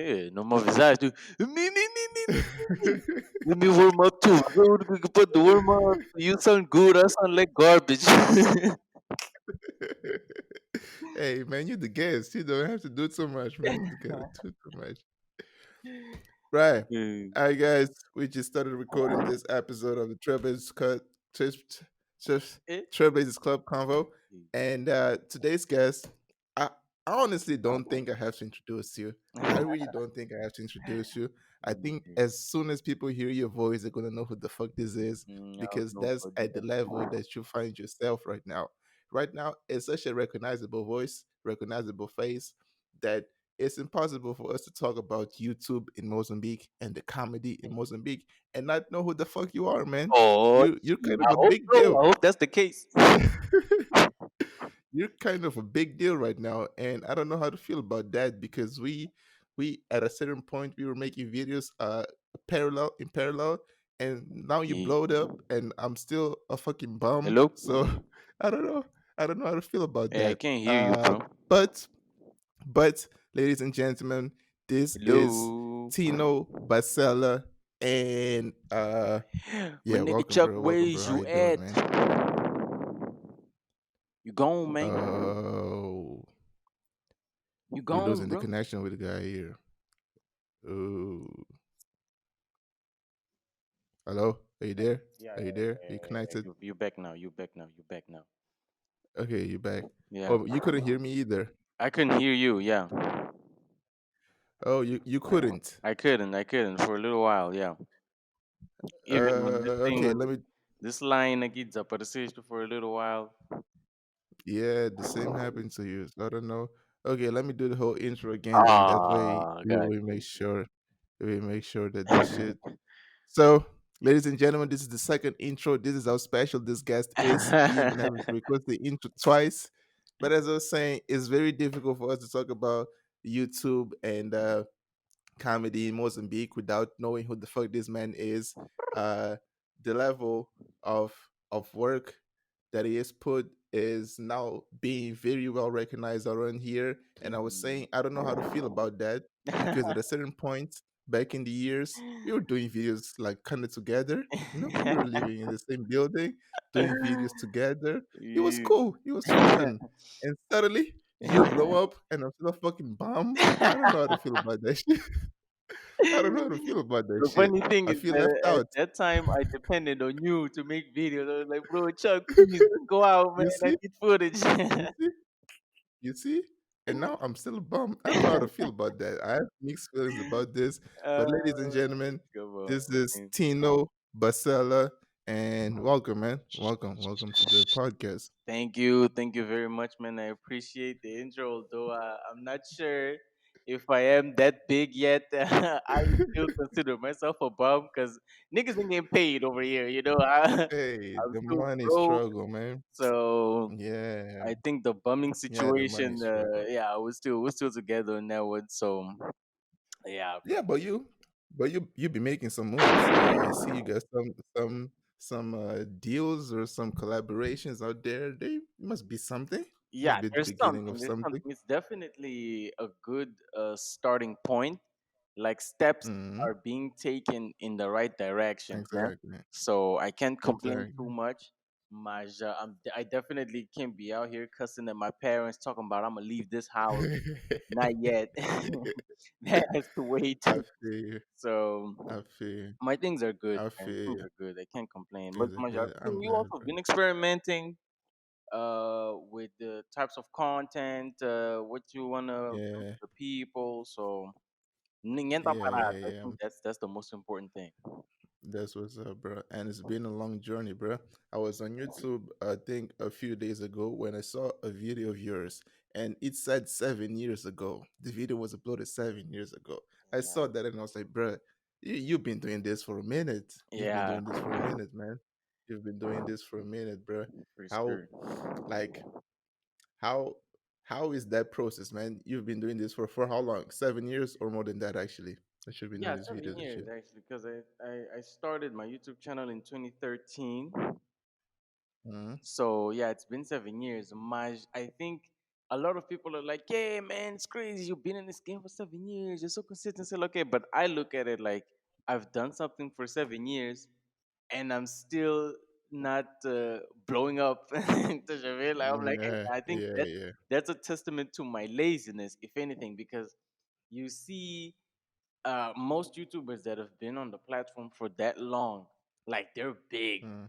É, numa visagem, let me warm up too. Put the warm up. You sound good. I sound like garbage. Hey man, you the guest. You don't have to do too much, man. You gotta do too much. Right. Mm. All right, guys. We just started recording this episode of the Trailblazers Eh? Trailblazers Club Convo. And today's guest, I, I honestly don't think I have to introduce you. I really don't think I have to introduce you. I think as soon as people hear your voice, they're gonna know who the fuck this is I'll because go that's for at the that. level that you find yourself right now. Right now, it's such a recognizable voice, recognizable face that it's impossible for us to talk about YouTube in Mozambique and the comedy in Mozambique and not know who the fuck you are, man. Oh, You're kind of I a hope big so. deal. I hope that's the case. You're kind of a big deal right now, and I don't know how to feel about that because we at a certain point we were making videos parallel, and now you Yeah. blowed up, and I'm still a fucking bum. Hello? So I don't know. I don't know how to feel about Hey, I that. can't hear you, bro. But But, ladies and gentlemen, this is Hello? Tino Bacela, and My yeah, nigga welcome, Chuck, bro. Welcome, where's bro. How you you doing, at? man? You gone, man? Oh, You we're gone, losing the bro? connection with the guy here. Oh, hello, are you there? Yeah, Are you there? Are you connected? you back now. You back now. You back now. Okay, you back. Yeah. Oh, you couldn't hear me either. I couldn't hear you. Yeah. Oh, you couldn't. I couldn't for a little while. Yeah. Even when this thing Okay, was, let me. this line aqui desapareceste for a little while. Yeah, the same happened to you. So I don't know. Okay, let me do the whole intro again. Then that way Ah, God. we make sure that this shit. So, ladies and gentlemen, this is the second intro. This is how special this guest is. He's been having to request the intro twice, but as I was saying, it's very difficult for us to talk about YouTube and comedy in Mozambique without knowing who the fuck this man is. Uh, the level of work that he has put is now being very well recognized around here. And I was saying I don't know how to feel about that because at a certain point back in the years we were doing videos like kind of together. You know, we were living in the same building, doing videos together. It was You- cool. It was fun. And suddenly you blow up and I'm still a fucking bomb. I don't know how to feel about that shit. I don't know how to feel about that The shit. funny thing I is feel left that at out. that time I depended on you to make videos. I was like, bro, Chuck, please let's go out, man. You I see? need footage. You see? You see? And now I'm still bummed. I don't know how to feel about that. I have mixed feelings about this. uh, But ladies and gentlemen, come on, this is man. Tino Bacela, and welcome, man. Welcome to the podcast. Thank you very much, man. I appreciate the intro, although I'm not sure if I am that big yet. I still consider myself a bum because niggas ain't getting paid over here. You know, Hey, I'm the still money broke, struggle, man. so Yeah, I think the bumming yeah, the money situation. struggle. Yeah, we're still together on that one. So yeah, Yeah, but you be making some moves. I see you got some deals or some collaborations out there. They must be something. yeah. Must be the There's beginning something. of There's something. something. It's definitely a good starting point. Like steps Hmm. are being taken in the right direction. Yeah. Exactly. So I can't complain too Exactly. much. I definitely can't be out here cussing at my parents, talking about I'm gonna leave this house. Not yet. That has to wait. I feel you. So I feel you. my things are good, I man. feel Things you. are good. I can't complain. But Things are Maja, good. I'm you glad, also bro. been experimenting with the types of content, what you wanna bring Yeah. to the people. So ninguém tá Yeah, parado. yeah, I yeah. think that's the most important thing. That's what's up, bro. And it's been a long journey, bro. I was on YouTube, I think, a few days ago when I saw a video of yours, and it said 7 years ago. The video was uploaded 7 years ago. I Yeah. saw that and I was like, bro, you've been doing this for a minute. You've been Yeah, doing this for a minute, man. You've been doing this for a minute, bro. for How, sure. like, how, how is that process, man? You've been doing this for how long? 7 years or more than that, actually. I should be doing Yeah, these 7 videos and years shit. actually, because I started my YouTube channel in 2013. Mm-hmm. So yeah, it's been 7 years. I think a lot of people are like, "Yeah, man, it's crazy. You've been in this game for 7 years. You're so consistent." Still okay, but I look at it like I've done something for 7 years, and I'm still not blowing up. I'm like, Yeah, I think yeah, that yeah. that's a testament to my laziness, if anything, because you see most YouTubers that have been on the platform for that long, like they're big. Mm,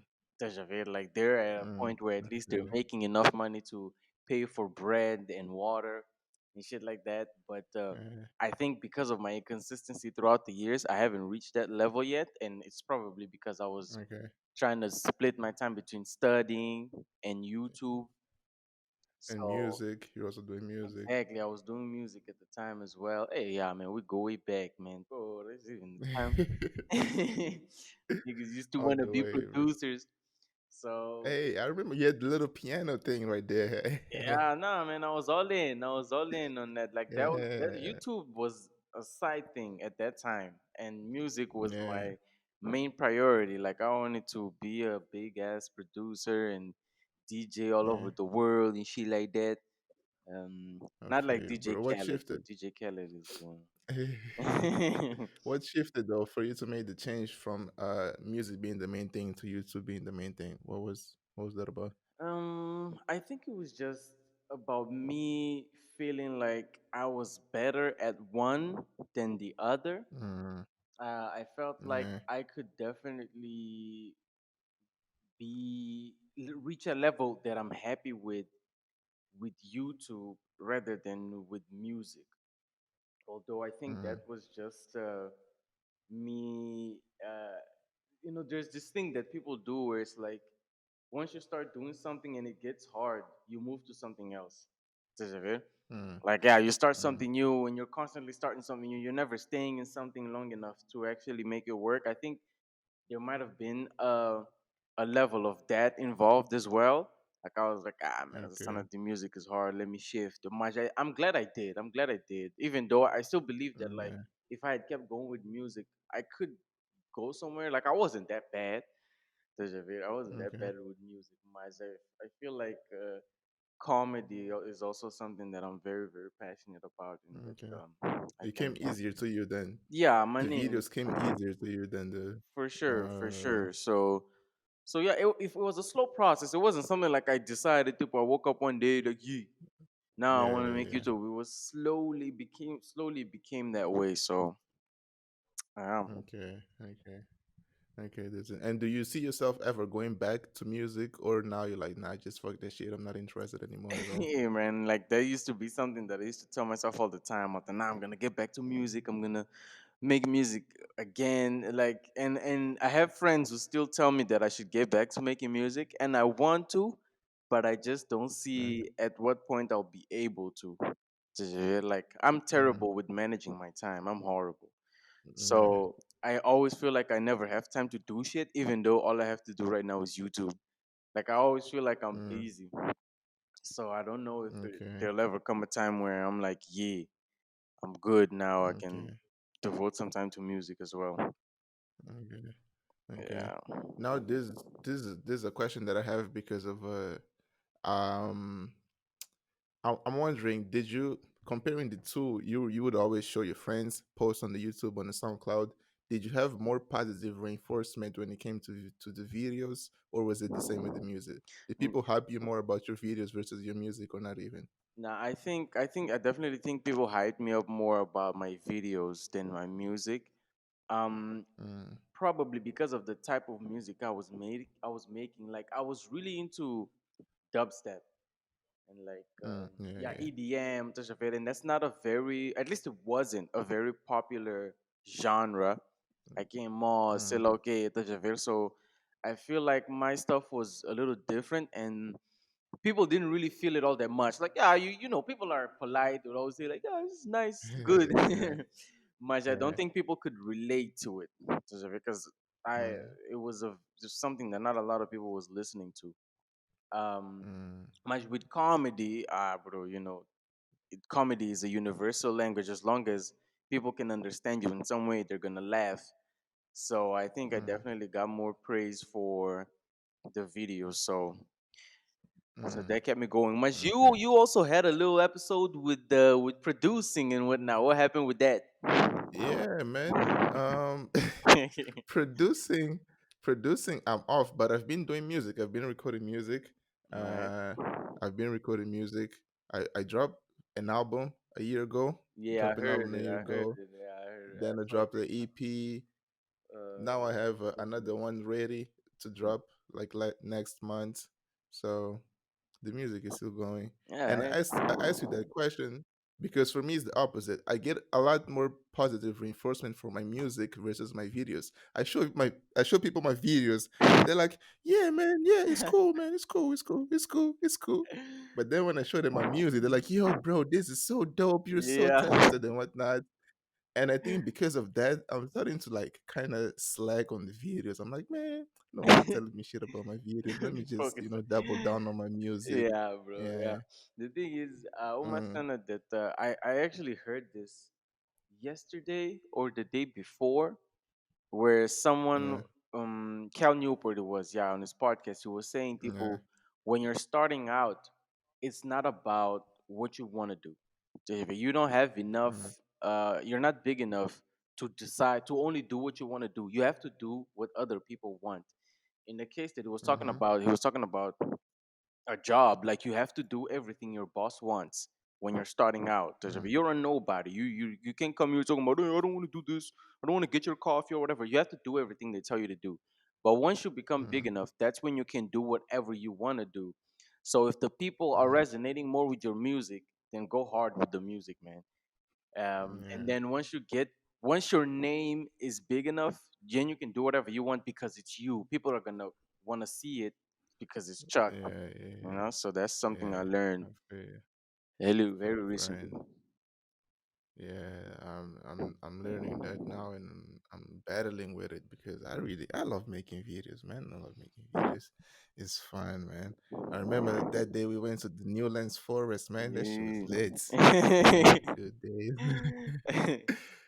Like they're at a mm, point where at I least they're feel making enough money to pay for bread and water and shit like that. But you. I think because of my inconsistency throughout the years, I haven't reached that level yet, and it's probably because I was Okay. trying to split my time between studying and YouTube. And So music, you're also doing music. exactly, I was doing music at the time as well. Hey, yeah, man, we go way back, man. Bro, this even the time niggas used to All want to the be way, man. producers. So Hey, I remember you had the little piano thing right there. yeah, no, man, I was all in. I was all in on that. Like that Yeah, YouTube was a side thing at that time, and music was yeah. my main priority. Like I wanted to be a big ass producer and DJ all Yeah, over the world and shit like that. I Not like feel you, DJ bro. What Khaled though. shifted? DJ Khaled is. Uh, What shifted though for you to make the change from music being the main thing to YouTube being the main thing? What was that about? I think it was just about me feeling like I was better at one than the other. Mm, I felt like yeah, I could definitely reach a level that I'm happy with YouTube rather than with music. Although I think that mm, was just me. There's this thing that people do where it's like once you start doing something and it gets hard, you move to something else. Does it feel? mm, Like yeah, you start mm, something new and you're constantly starting something new. You're never staying in something long enough to actually make it work. I think there might have been a level of that involved as well. Like I was like, man, the sound okay, of the music is hard. Let me shift. I'm glad I did. I'm glad I did. Even though I still believe that like yeah, if I had kept going with music, I could go somewhere. Like I wasn't that bad. I wasn't that okay, bad with music. I feel like comedy is also something that I'm very very passionate about, and okay. that I It came can. easier to you then. Yeah, my The name videos came easier to you than the. for sure, for Uh, sure. So yeah, if it was a slow process, it wasn't something like I decided to. I woke up one day like, yeah, now I yeah, want to yeah, make yeah. YouTube. It was slowly became that way. So um, Okay, okay. Okay, and do you see yourself ever going back to music, or now you're like, nah, just fuck that shit. I'm not interested anymore at all. yeah, man, like that used to be something that I used to tell myself all the time. After now, I'm gonna get back to music. I'm gonna make music again. Like, and I have friends who still tell me that I should get back to making music, and I want to, but I just don't Mm, see at what point I'll be able to. Like, I'm mm, terrible with managing my time. I'm horrible. yeah, So I always feel like I never have time to do shit, even though all I have to do right now is YouTube. Like, I always feel like I'm mm, busy. So I don't know if okay, there'll ever come a time where I'm like, yeah, I'm good now. I can okay, devote some time to music as well. okay, okay. Yeah. Now this is a question that I have because of um I'm wondering, did you comparing the two? You would always show your friends post on the YouTube on the SoundCloud. Did you have more positive reinforcement when it came to the videos, or was it the same with the music? Did N- people hype you more about your videos versus your music, or not even? Nah, I definitely think people hype me up more about my videos than my music. Um, Mm, Probably because of the type of music I was making. Like I was really into dubstep and like yeah, yeah, yeah. EDM, and that's not a very, at least it wasn't a very popular genre. Like in more Mm, okay, so I feel like my stuff was a little different and people didn't really feel it all that much. Like, yeah, people are polite. They would always say like, yeah, this is nice, good. yeah, Much I don't yeah. think people could relate to it because I Mm, it was just something that not a lot of people was listening to. Um, mm, Much with comedy, bro, comedy is a universal language. As long as people can understand you in some way, they're gonna laugh. So I think I mm, definitely got more praise for the video. So So Mm, that kept me going. Much you okay. you also had a little episode with producing and whatnot. What happened with that? Yeah, man. Producing, producing. I'm off, but I've been doing music. I've been recording music. Right. Uh, I've been recording music. I dropped an album a year ago. Yeah, I Dropped an heard album a it. year I heard ago. it. Yeah, I heard it. I Then I saw it. dropped the EP. Now I have another Portuguese. one ready to drop like next month. So the music is still going. Yeah. And I asked you that question because for me it's the opposite. I get a lot more positive reinforcement for my music versus my videos. I show people my videos and they're like, "Yeah, man, yeah, it's cool, man, it's cool, it's cool, it's cool, it's cool." But then when I show them my music, they're like, "Yo, bro, this is so dope. You're so Yeah. talented and whatnot." And I think because of that, I'm starting to like kind of slack on the videos. I'm like, man, nobody telling me shit about my videos. Let me just, Focus. double down on my music. Yeah, bro. Yeah. Yeah. The thing is, my Mm, son that I actually heard this yesterday or the day before, where someone yeah. Cal Newport it was, yeah, on his podcast he was saying Yeah. people, when you're starting out, it's not about what you want to do. If you don't have enough, Mm, you're not big enough to decide to only do what you want to do. You have to do what other people want. In the case that mm-hmm, he was talking about a job. Like you have to do everything your boss wants when you're starting out. 'Cause if mm, you're a nobody, you can't come here talking about, "Hey, I don't want to do this, I don't want to get your coffee or whatever." You have to do everything they tell you to do. But once you become mm, big enough, that's when you can do whatever you want to do. So if the people are mm, resonating more with your music, then go hard with the music, man. And yeah. then once your name is big enough, then you can do whatever you want because it's you. People are gonna want to see it because it's Chuck. Yeah. You Yeah. know, so that's something I Yeah. learned I feel you. very recently. Right. Yeah, I'm learning that now, and I'm battling with it because I love making videos, man. I love making videos. It's fun, man. I remember that day we went to the Newlands Forest, man. That shit was Yeah. lit. Man, good days.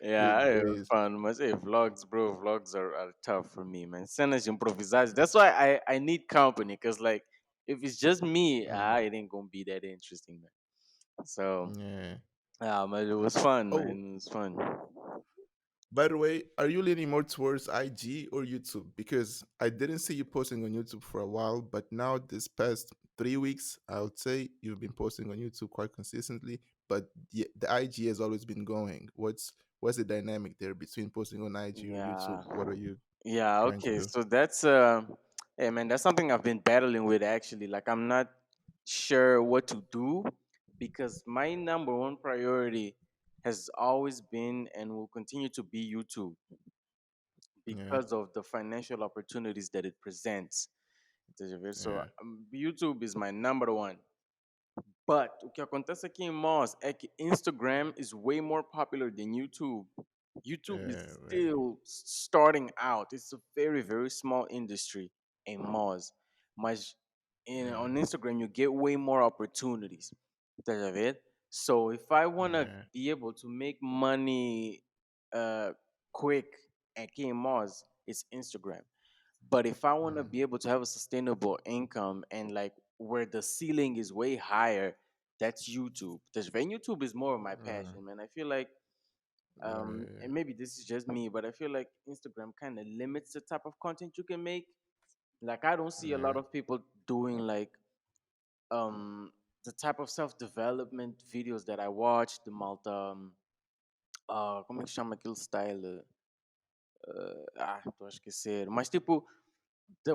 Yeah, I Good have days. fun. Must say vlogs, bro. Vlogs are tough for me, man. Cenas improvisar. That's why I need company, cause like if it's just me, Mm, it ain't gonna be that interesting, man. So yeah. but it was fun, Oh, man. It was fun. by the way, are you leaning more towards IG or YouTube? Because I didn't see you posting on YouTube for a while, but now this past 3 weeks, I would say you've been posting on YouTube quite consistently. But the IG has always been going. What's the dynamic there between posting on IG or YouTube? Yeah. What are you Yeah, trying to okay. do? So that's hey man, that's something I've been battling with actually. Like I'm not sure what to do because my number one priority has always been and will continue to be YouTube Yeah, because of the financial opportunities that it presents. So yeah, YouTube is my number one. But o que acontece aqui em Moz é que Instagram is way more popular than YouTube. YouTube is yeah, right. still starting out. It's a very, very small industry in Moz. Mas Yeah, on Instagram, you get way more opportunities. Estás a ver? So if I want to yeah, be able to make money uh, quick aqui em Moz, it's Instagram. But if I want to mm, be able to have a sustainable income and like where the ceiling is way higher, that's YouTube. Because when YouTube is more of my mm, passion, man. I feel like right. and maybe this is just me, but I feel like Instagram kind of limits the type of content you can make. Like I don't see a lot Yeah, of people doing like um the type of self-development videos that I watch, the Malta como é que chama aquele style? Tô a esquecer. Mas tipo,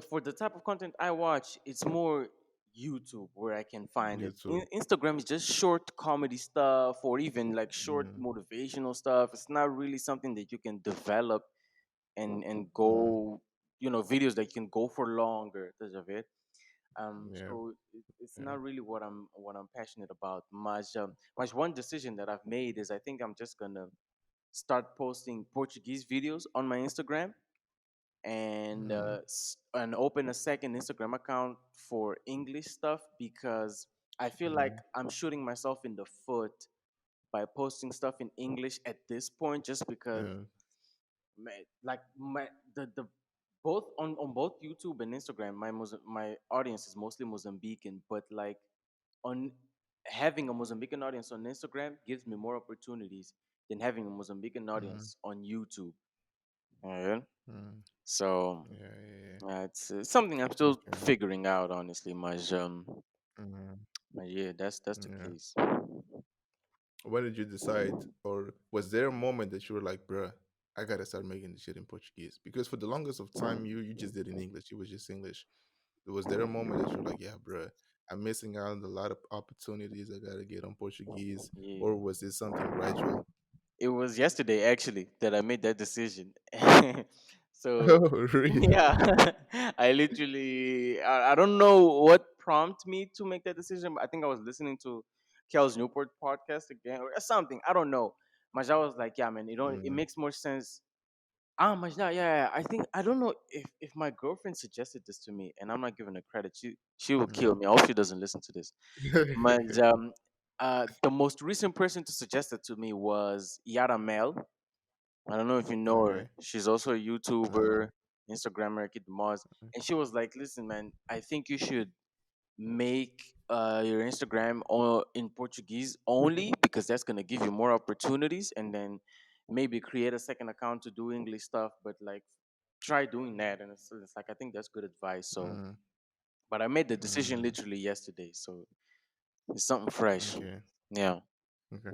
for the type of content I watch, it's more YouTube where I can find it. YouTube. Instagram is just short comedy stuff or even like short Mm, motivational stuff. It's not really something that you can develop and mm, go, videos that can go for longer. Does of it? yeah, So it's yeah. not really what I'm passionate about. Much one decision that I've made is I think I'm just gonna start posting Portuguese videos on my Instagram Mm, and open a second Instagram account for English stuff because I feel like mm, I'm shooting myself in the foot by posting stuff in English at this point just because yeah. man, like both on both YouTube and Instagram, my audience is mostly Mozambican, but like on having a Mozambican audience on Instagram gives me more opportunities than having a Mozambican Mm, audience on YouTube. Yeah. mm. So Yeah, yeah, it's something I'm yeah. still Okay. figuring out, honestly. Mm, But yeah, that's the yeah. case. When did you decide, or was there a moment that you were like, bruh, I gotta start making this shit in Portuguese? Because for the longest of time, you just did in English. It was just English. Was there a moment that you're like, yeah, bruh, I'm missing out on a lot of opportunities. I gotta get on Portuguese, Yeah. or was this something gradual? It was yesterday actually that I made that decision. So Oh, really? yeah, I don't know what prompted me to make that decision, but I think I was listening to Kel's Newport podcast again or something. I don't know. But I was like, yeah, man, it Mm, makes more sense. Ah, but yeah. I think I don't know if my girlfriend suggested this to me, and I'm not giving her credit. She will kill mm. me. I hope she doesn't listen to this. But the most recent person to suggest it to me was Yara Mel. I don't know if you know her. Okay. She's also a YouTuber, No. Instagrammer, Kid Mars. And she was like, listen, man, I think you should make your Instagram in Portuguese only because that's gonna give you more opportunities, and then maybe create a second account to do English stuff. But like, try doing that, and it's like I think that's good advice. So, Mm, but I made the decision mm, literally yesterday, so it's something fresh. okay. Yeah. Okay.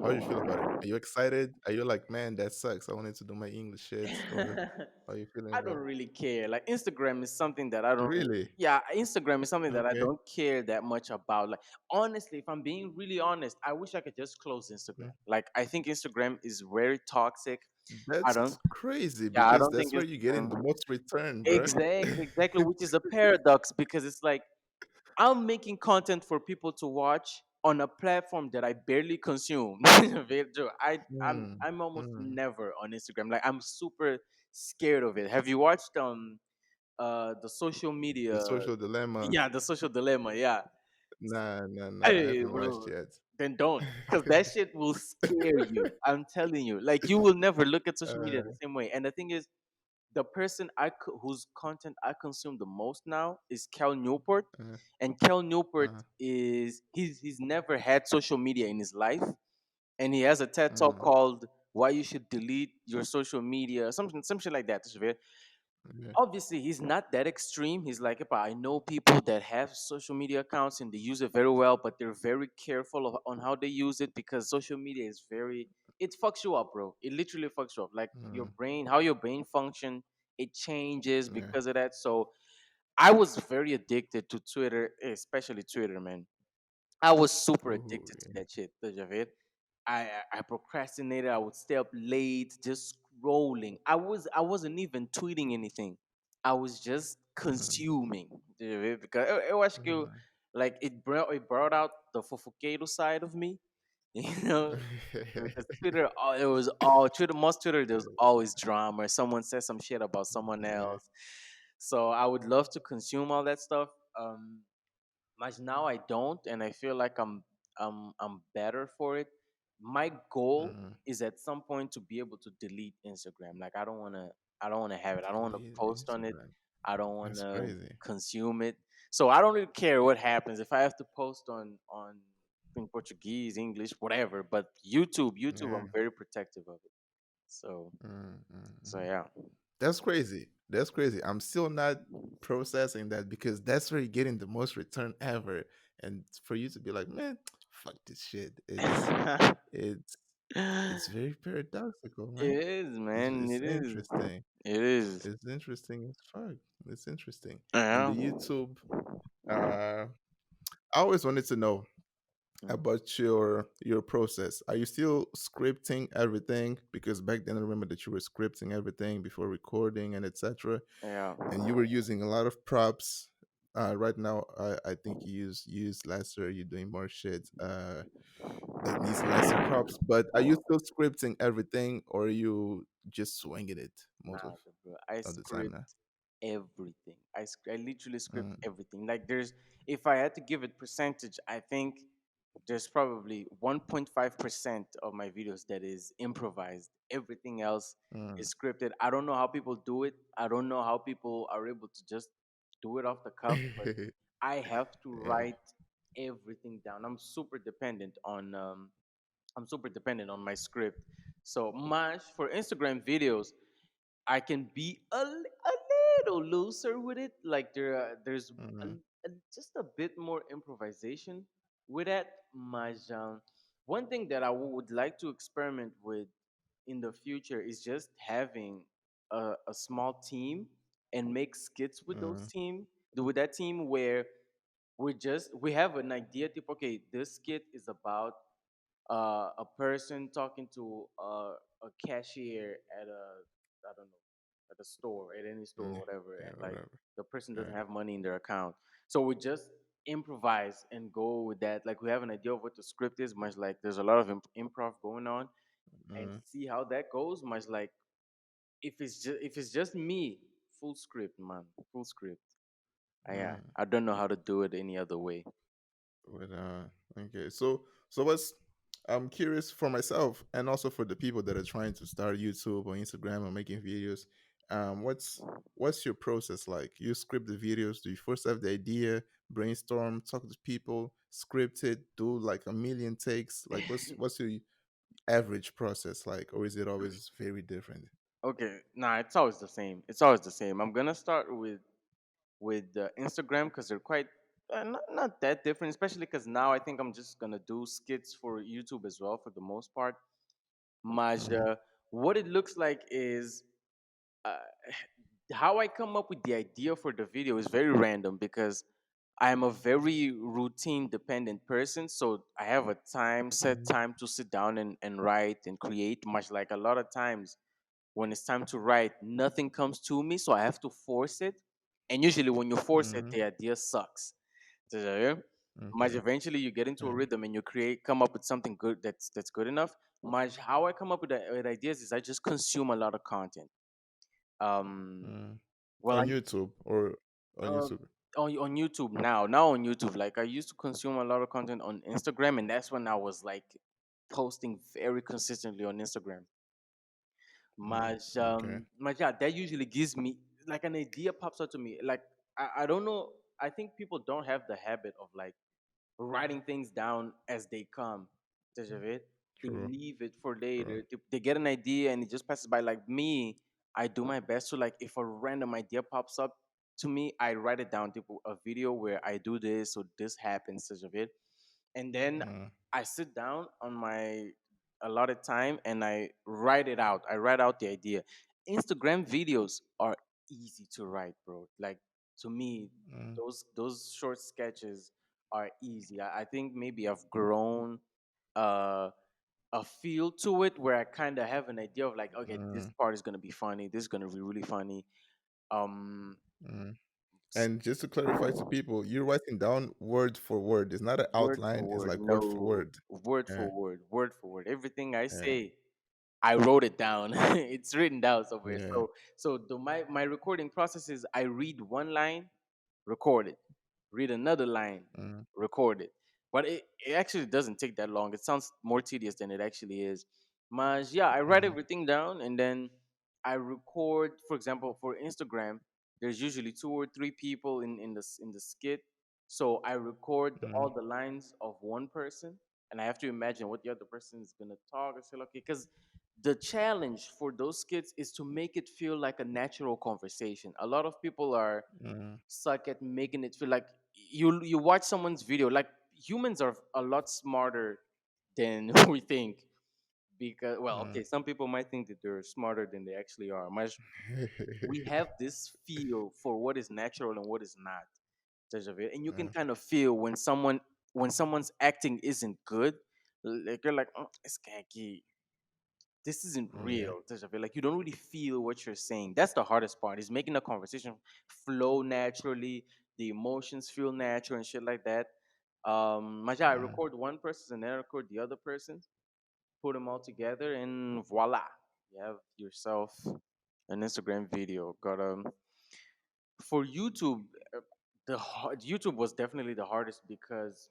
How you feel about it? Are you excited? Are you like, man, that sucks. I wanted to do my English shit, or how are you feeling I about don't it? really care. Like Instagram is something that I don't. Really? Yeah, Instagram is something that I Okay. don't care that much about. Like honestly, if I'm being really honest, I wish I could just close Instagram. Mm. Like I think Instagram is very toxic. I That's don't. crazy Yeah, I because don't think that's where you're getting the Instagram. most return, bro. Exactly, which is a paradox because it's like I'm making content for people to watch on a platform that I barely consume. Very true. Mm, I'm almost mm. never on Instagram. Like I'm super scared of it. Have you watched the social The media? social dilemma. Yeah, the social dilemma. Yeah. Nah, nah, nah. I Hey, haven't watched bro. yet. Then don't, because that shit will scare you. I'm telling you. Like you will never look at social media the uh, same way. And the thing is, the person whose content I consume the most now is Cal Newport, uh, and Cal Newport uh, is he's never had social media in his life, and he has a TED talk mm, called "Why You Should Delete Your Social Media," something like that. yeah. Obviously he's not that extreme. He's like, "Epa, I know people that have social media accounts and they use it very well, but they're very careful on how they use it because social media is very it fucks you up, bro. It literally fucks you up. Like your Mm, brain, how your brain function, it changes yeah. because of that. So I was very addicted to Twitter, especially Twitter, man. I was super Ooh, addicted to yeah. that shit, Javid. I procrastinated. I would stay up late, just scrolling. I wasn't even tweeting anything. I was just Mm, consuming, Javid, because eu acho que mm. like it brought out the fofoqueiro side of me, you know. Because Twitter, it was all Twitter. Most Twitter, there was always drama. Someone said some shit about someone Yeah. else. So I would love to consume all that stuff. Um, but now I don't, and I feel like I'm better for it. My goal Mm. is at some point to be able to delete Instagram. Like I don't wanna have it. I don't wanna Delete post on it. Instagram. I don't That's wanna crazy. consume it. So I don't really care what happens if I have to post on in Portuguese, English, whatever. But YouTube, Yeah. I'm very protective of it. So Mm, mm, so mm. yeah. That's crazy. That's crazy. I'm still not processing that because that's where you're getting the most return ever. And for you to be like, man, fuck this shit. It's it's very paradoxical, It man. is, It's man. it's It is. interesting. It is. It's interesting as fuck. It's interesting. And Yeah. the YouTube, uh, I always wanted to know Mm. about your process. Are you still scripting everything? Because back then I remember that you were scripting everything before recording and etc. Yeah. And you were using a lot of props. Right now, I think you use lesser. You're doing more shit that needs lesser props. But are you still scripting everything, or are you just swinging it most Nah, bro. I of the time script now? everything. I literally script Mm, everything. Like if I had to give it percentage, I think there's probably 1.5% of my videos that is improvised. Everything else Mm. is scripted. I don't know how people do it. I don't know how people are able to just do it off the cuff, but I have to Yeah. write everything down. I'm super dependent on my script. So much for Instagram videos, I can be a little looser with it. Like there's Mm. just a bit more improvisation with that. One thing that I would like to experiment with in the future is just having a small team and make skits with those Mm. team with that team where we have an idea type, okay, this skit is about a person talking to a cashier at a, I don't know, at a store, at any store or Yeah. whatever, Yeah. and like Whatever. the person doesn't Yeah. have money in their account. So we just improvise and go with that. Like we have an idea of what the script is, much like there's a lot of improv going on, and Mm. see how that goes. Much like if it's just me, full script, man, full script. Yeah, Mm. I don't know how to do it any other way. But okay. So what's I'm curious for myself and also for the people that are trying to start YouTube or Instagram or making videos. What's your process like? You script the videos. Do you first have the idea, brainstorm, talk to people, script it, do like a million takes? Like what's your average process like, or is it always very different? Okay, nah, it's always the same. It's always the same. I'm gonna start with Instagram because they're quite not that different, especially because now I think I'm just gonna do skits for YouTube as well for the most part. Mm. Maja, what it looks like is uh, how I come up with the idea for the video is very random because I'm a very routine dependent person. So I have a set Mm. time to sit down and write and create, much like a lot of times when it's time to write, nothing comes to me, so I have to force it. And usually, when you force it, Mm. the idea sucks. So, Maj, Okay. eventually, you get into a Mm. rhythm and you come up with something good that's good enough. Maj, how I come up with ideas is I just consume a lot of content. Um, Mm. well, On YouTube or on uh, YouTube? on YouTube now on YouTube, like I used to consume a lot of content on Instagram, and that's when I was like posting very consistently on Instagram. Mm. Okay. Yeah, that usually gives me like an idea pops out to me. Like I don't know. I think people don't have the habit of like writing things down as they come. T'as vu? They True. leave it for True. later. They get an idea and it just passes by. Like me, I do my best to like if a random idea pops up to me, I write it down. Tipo, a video where I do this or this happens. T'as vu? And then Mm. I sit down on my allotted time and I write it out. I write out the idea. Instagram videos are easy to write, bro. Like to me, Mm. those short sketches are easy. I think maybe I've grown uh, a feel to it where I kind of have an idea of like, okay, this Mm. part is gonna be funny. This is gonna be really funny. Um, Mm. s- And just to clarify to people, you're writing down word for word. It's not an word for outline. It's word, like word for no, word. word Yeah. for word, word for word. Everything I Yeah. say I wrote it down. It's written down somewhere. Yeah. So my recording process is I read one line, record it. Read another line, Mm. record it. But it actually doesn't take that long. It sounds more tedious than it actually is. Mas yeah, I write Mm. everything down and then I record. For example, for Instagram, there's usually two or three people in the skit. So I record Mm. all the lines of one person, and I have to imagine what the other person is gonna talk or say. Okay, because the challenge for those skits is to make it feel like a natural conversation. A lot of people are Mm. suck at making it feel like you watch someone's video. Like humans are a lot smarter than we think. Because well, Mm. okay, some people might think that they're smarter than they actually are. We have this feel for what is natural and what is not. Deja vu. And you can Mm. kind of feel when someone's acting isn't good. Like you're like, it's kanky, this isn't Yeah. real. Deja vu. Like you don't really feel what you're saying. That's the hardest part. Is making a conversation flow naturally, the emotions feel natural and shit like that. Maja, I Mm. record one person and then I record the other person, put them all together, and voila, you have yourself an Instagram video. Got for YouTube. YouTube was definitely the hardest because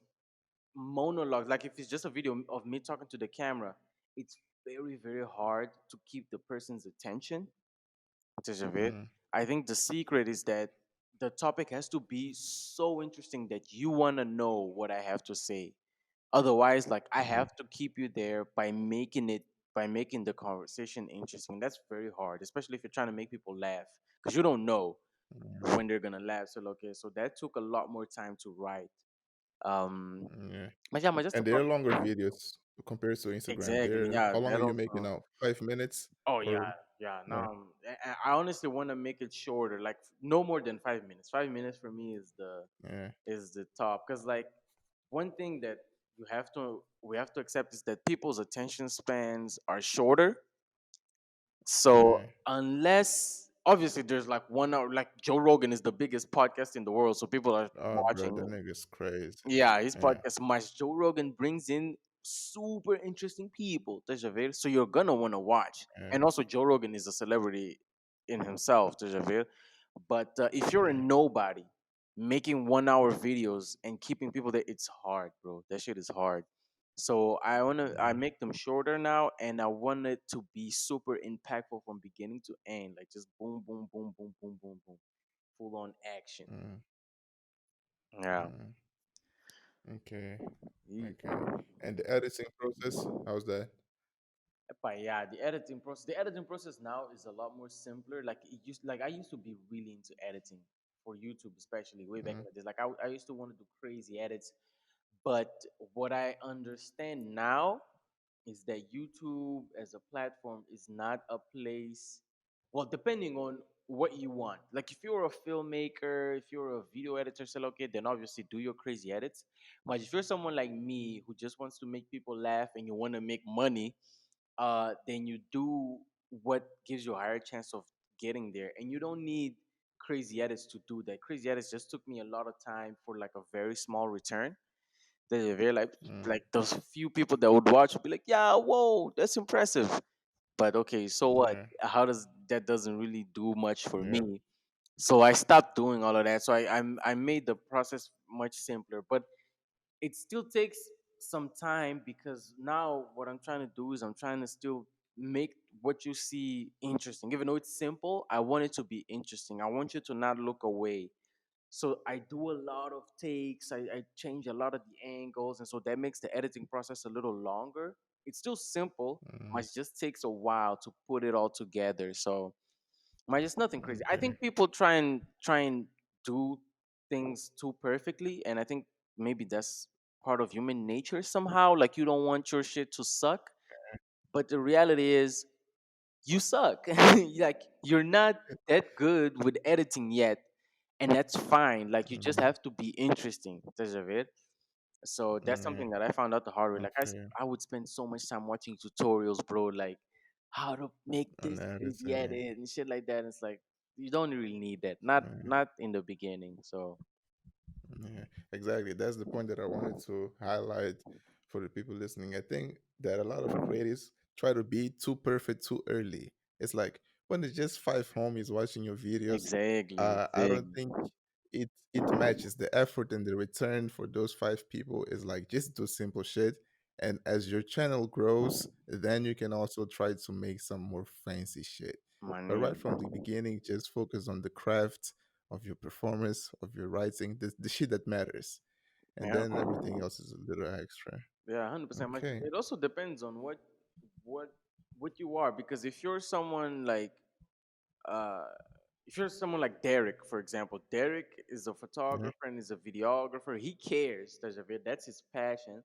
monologues, like if it's just a video of me talking to the camera, it's very, very hard to keep the person's attention. Tejavid. Mm, I think the secret is that the topic has to be so interesting that you want to know what I have to say. Otherwise, like I mm, have to keep you there by making it by making the conversation interesting. That's very hard, especially if you're trying to make people laugh because you don't know mm, when they're gonna laugh. So okay, so that took a lot more time to write. Um, yeah. but yeah, but just And about they're longer videos compared to Instagram. exactly, They're yeah, how long that are you making also. now? 5 minutes Oh yeah, or yeah. more? Now I honestly want to make it shorter, like no more than 5 minutes. 5 minutes for me Yeah, is the top, because like one thing that we have to accept is that people's attention spans are shorter. So yeah. unless obviously there's like 1 hour, like Joe Rogan is the biggest podcast in the world, so people are Oh, bro, watching that it. nigga's crazy. Yeah, his Yeah, podcast much. Joe Rogan brings in super interesting people, deixa ver? So you're gonna want to watch. yeah, And also, Joe Rogan is a celebrity in himself, deixa ver? But if you're a yeah, nobody making 1 hour videos and keeping people there, it's hard, bro. That shit is hard. So I yeah, make them shorter now, and I want it to be super impactful from beginning to end, like just boom, boom, boom, boom, boom, boom, boom, full on action. mm, Yeah. mm. Okay, Ye- okay. And the editing process, how's that? But yeah, the editing process now is a lot more simpler. Like it used, like I used to be really into editing for YouTube, especially way back in Mm, the days. Like I used to want to do crazy edits, but what I understand now is that YouTube as a platform is not a place. Well, depending on what you want. Like if you're a filmmaker, if you're a video editor, so okay, then obviously do your crazy edits. But if you're someone like me who just wants to make people laugh and you want to make money, then you do what gives you a higher chance of getting there. And you don't need crazy edits to do that. Crazy edits just took me a lot of time for like a very small return. They're very mm, like those few people that would watch would be like, yeah, whoa, that's impressive. But okay, so what? yeah, How does that doesn't really do much for yeah, me? So I stopped doing all of that. So I made the process much simpler. But it still takes some time because now what I'm trying to do is I'm trying to still make what you see interesting. Even though it's simple, I want it to be interesting. I want you to not look away. So I do a lot of takes, I change a lot of the angles, and so that makes the editing process a little longer. It's still simple, mm, but it just takes a while to put it all together. So my just nothing crazy. I okay, think people try and do things too perfectly, and I think maybe that's part of human nature somehow. Like you don't want your shit to suck, but the reality is you suck. Like you're not that good with editing yet, and that's fine. Like you just mm, have to be interesting. That's it. So that's yeah, something that I found out the hard way. Like okay, I would spend so much time watching tutorials, bro. Like how to make and this crazy everything. edit and shit like that. And it's like you don't really need that. Not Yeah. not in the beginning. So Yeah, exactly. That's the point that I wanted to highlight for the people listening. I think that a lot of creatives try to be too perfect too early. It's like when it's just five homies watching your videos, exactly, I don't exactly. think it matches the effort and the return for those five people is like just do simple shit. And as your channel grows, then you can also try to make some more fancy shit. But Money. right from the beginning, just focus on the craft of your performance, of your writing, the shit that matters. And Yeah. then everything else is a little extra. Yeah, 100%. Okay. It also depends on what what you are, because uh if you're someone like Derek, for example, Derek is a Yeah, photographer and is a videographer. He cares. That's his passion.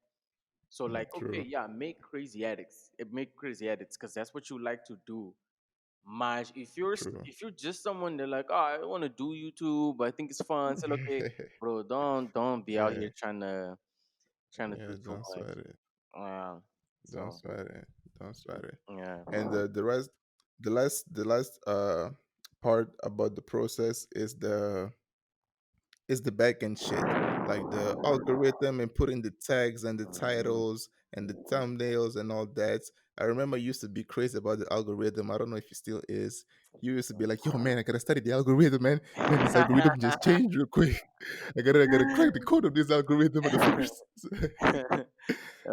So like, okay, true. yeah, make crazy edits. Make crazy edits because that's what you like to do. Maj, True. if you're just someone that like, oh, I want to do YouTube, I think it's fun. Say, okay, bro, don't be out Yeah. here trying to do Yeah, too don't much. sweat it. Don't So sweat it. Don't sweat it. yeah, And the rest, the last part about the process is the back end shit. like the algorithm and putting the tags and the titles and the thumbnails and all that. I remember I used to be crazy about the algorithm. I don't know if it still is. You used to be like, "Yo, man, I gotta study the algorithm, man. Man, this algorithm just changed real quick. I gotta crack the code of this algorithm at first."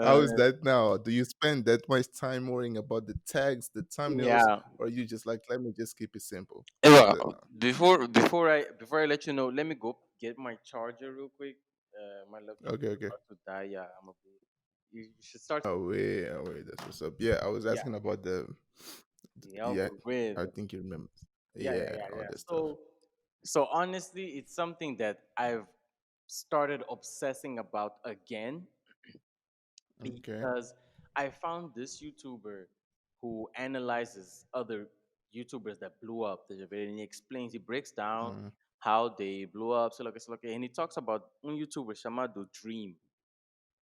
How is uh, that now? Do you spend that much time worrying about the tags, the thumbnails, yeah. or you just like, let me just keep it simple? How is Well, that now? before I let you know, let me go get my charger real quick. My laptop Okay, is okay. about to die. Yeah, I'm a bit. You should start. Oh wait, that's what's up. Yeah, I was Yeah, asking about the. the Yeah, I algorithm. think you remember. Yeah, yeah, Yeah, yeah, all yeah. that stuff. So honestly, it's something that I've started obsessing about again Okay. because I found this YouTuber who analyzes other YouTubers that blew up. And he explains, he breaks down Mm, how they blew up. So look, and he talks about one YouTuber, Shamado Dream,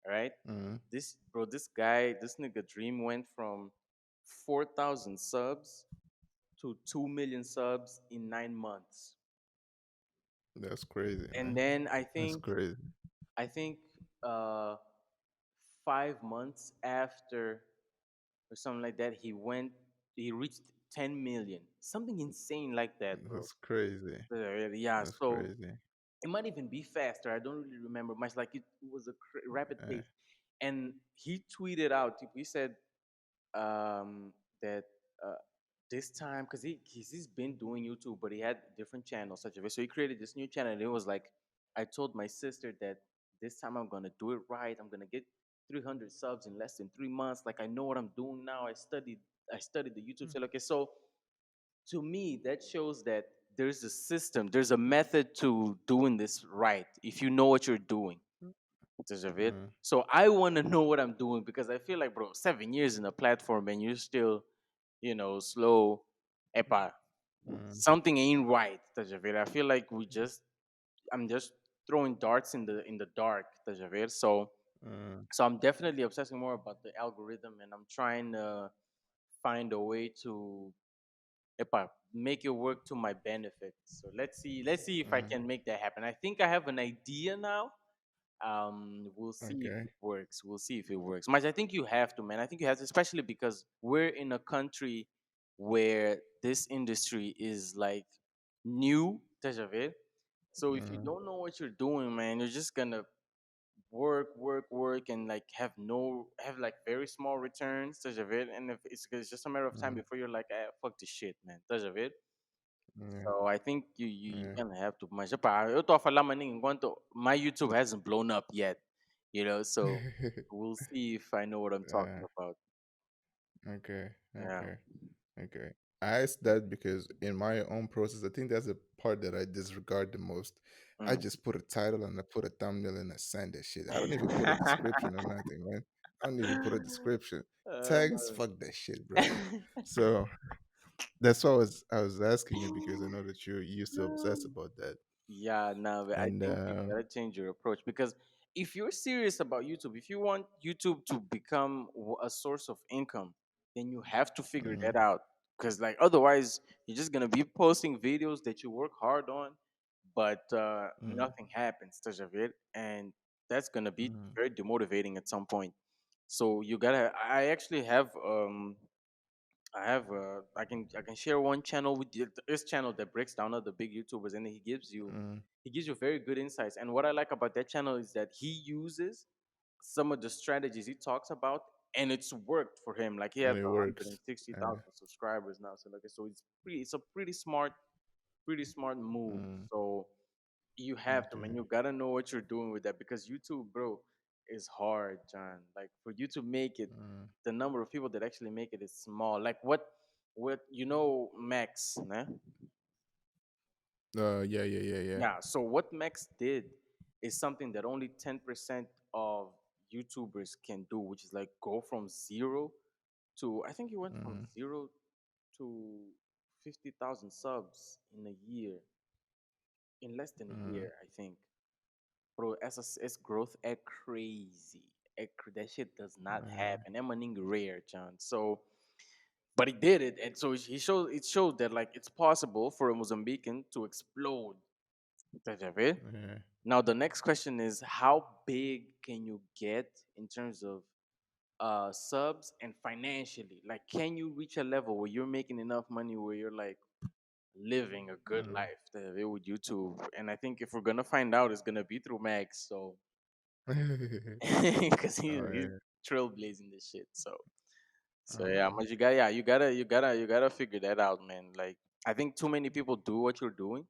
right? mm, This guy, this nigga Dream went from 4,000 subs to 2 million subs in 9 months. that's crazy, And man. then That's crazy. I think uh 5 months after or something like that, he reached 10 million. Something insane like that, bro. That's crazy. Yeah, That's so crazy. it might even be faster. I don't really remember much. Like it was a rapid Uh, pace. And he tweeted out, he said that uh, this time, because he's been doing YouTube, but he had different channels, such as so he created this new channel. And it was like, I told my sister that this time I'm gonna do it right. I'm gonna get 300 subs in less than 3 months. Like I know what I'm doing now. I studied the YouTube channel. Okay, so to me that shows that there's a system, there's a method to doing this right if you know what you're doing. There's of it. mm, So I want to know what I'm doing because I feel like, bro, 7 years in a platform and you're still, slow. Epa, mm, something ain't right. There's of it. I feel like I'm just throwing darts in the dark. There's of it. mm, So I'm definitely obsessing more about the algorithm and I'm trying to find a way to epa, make it work to my benefit. So let's see if I mm. can make that happen. I think I have an idea now. We'll see if Okay. it works. We'll see if it works. Mas I think you have to, man. I think you have to, especially because we're in a country where this industry is like new, t'as vu? So if you Mm, don't know what you're doing, man, you're just gonna work, and like have like very small returns, t'as vu? And if it's just a matter of time mm, before you're like, fuck this shit, man, t'as vu? yeah, So I think you yeah. gonna have to. Mas pá, eu tô a falar maninho enquanto my YouTube hasn't blown up yet, so we'll see if I know what I'm talking uh, about. okay, Yeah. okay. Okay. I asked that because in my own process, I think that's the part that I disregard the most. I Mm. just put a title and I put a thumbnail and I send that shit. I don't even put a description or nothing, man. I don't even put a description. Uh, Tags, fuck that shit, bro. So that's why I was asking you because I know that you used to obsess about that. Yeah, no, but I And think you gotta change your approach because if you're serious about YouTube, if you want YouTube to become a source of income, then you have to figure mm, that out. Because like otherwise, you're just gonna be posting videos that you work hard on, but mm, nothing happens, Tajavir, and that's gonna be mm, very demotivating at some point. So you gotta. I actually have I can share one channel with you, this channel that breaks down all the big YouTubers, and mm, he gives you very good insights. And what I like about that channel is that he uses some of the strategies he talks about, and it's worked for him. Like he and has it works. 160,000 subscribers now, so it's a pretty smart move. Mm, So you have to, man. okay. You gotta know what you're doing with that because YouTube, bro, is hard, John. Like for you to make it, Mm. the number of people that actually make it is small. Like what Max, nah? Yeah, yeah, yeah, yeah. Yeah. So what Max did is something that only 10% of YouTubers can do, which is like go from zero to I think he went from Mm, zero to 50,000 subs in a year, in less than a mm, year, I think. Bro, as growth é crazy. That shit does not uh, happen. É maning rare, John. So, but he did it, and so it showed that like it's possible for a Mozambican to explode. Tá a ver? yeah. Now the next question is, how big can you get in terms of subs and financially? Like, can you reach a level where you're making enough money where you're like living a good Mm. life with YouTube? And I think if we're gonna find out, it's gonna be through Max. So because All he's right. trailblazing this shit. So yeah, Um, but you got, yeah, you gotta figure that out, man. Like, I think too many people do what you're doing.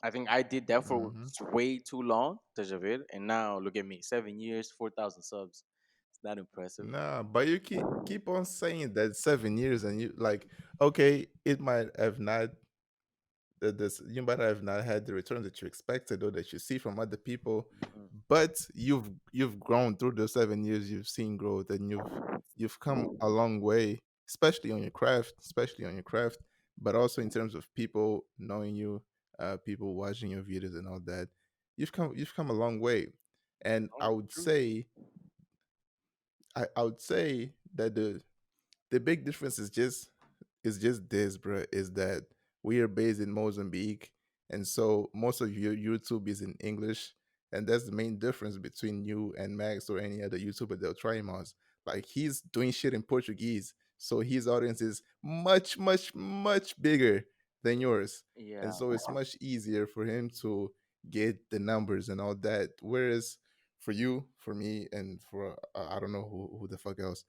I think I did that for mhm. way too long, déjà vu, and now look at me, 7 years, 4,000 subs. It's not impressive. Nah, but you keep on saying that 7 years, and you like, okay, it might have not this you might have not had the return that you expected or that you see from other people, Mhm. but you've grown through those 7 years. You've seen growth, and you've come a long way, especially on your craft, but also in terms of people knowing you, people watching your videos and all that. You've come a long way, and Oh, true. I would say that the big difference is just this, bro, is that we are based in Mozambique, and so most of your YouTube is in English, and that's the main difference between you and Max or any other YouTuber that'll try him out. Like, he's doing shit in Portuguese, so his audience is much, much, much bigger than yours, and Yeah, so it's much easier for him to get the numbers and all that. Whereas for you, for me, and for I don't know who the fuck else,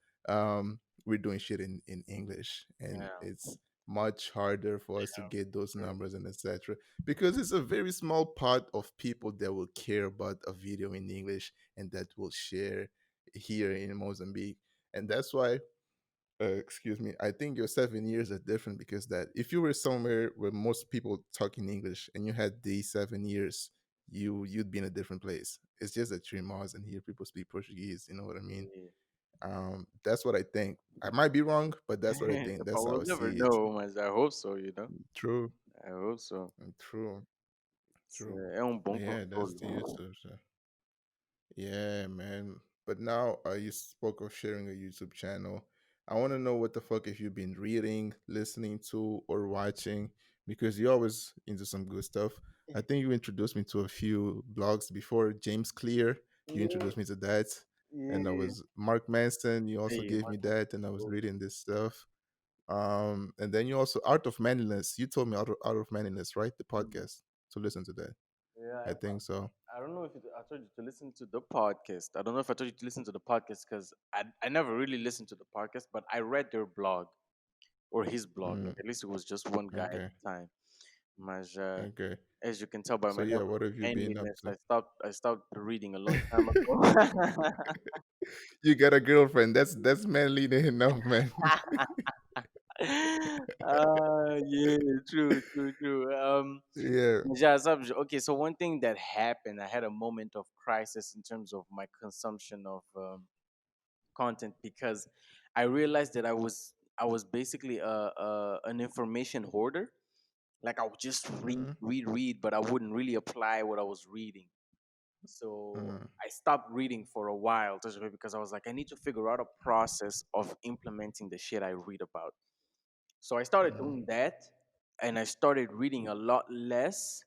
we're doing shit in English, and yeah, it's much harder for us to yeah. get those True. numbers and etc. Because it's a very small part of people that will care about a video in English and that will share here in Mozambique, and that's why. Excuse me. I think your 7 years are different because that if you were somewhere where most people talk in English and you had these 7 years, you'd be in a different place. It's just that you're in Mars and here people speak Portuguese. You know what I mean? Yeah. That's what I think. I might be wrong, but that's what I think. But That's how we'll I never see it. know, mas I hope so, you know. True, I hope so. true, true. É um bom But yeah, that's controle. the YouTube. So. Yeah, man. But now you spoke of sharing a YouTube channel. I want to know what the fuck if you've been reading, listening to, or watching because you're always into some good stuff. I think you introduced me to a few blogs before. James Clear, you Yeah, introduced me to that. And I yeah. was Mark Manson, you also Hey, gave me Mark that, and I Manson, was bro. reading this stuff. And then you also Art of Manliness. You told me Art of Manliness, right? The Mm. podcast to listen to that. Yeah, I think so. I don't know if I told you to listen to the podcast. I don't know if I told you to listen to the podcast because I never really listened to the podcast, but I read their blog or his blog. Mm, Like, at least it was just one guy at okay, the time. Mas, okay. as you can tell by So my yeah, level what of have you been up manliness, to? I stopped reading a long time ago. You got a girlfriend. That's manly enough, man. Yeah, true, true, true. Yeah. Já sabes, okay, so one thing that happened, I had a moment of crisis in terms of my consumption of content because I realized that I was basically an information hoarder. Like, I would just read, Mm-hmm. read, read, but I wouldn't really apply what I was reading. So Mm-hmm. I stopped reading for a while just because I was like, I need to figure out a process of implementing the shit I read about. So I started doing that, and I started reading a lot less.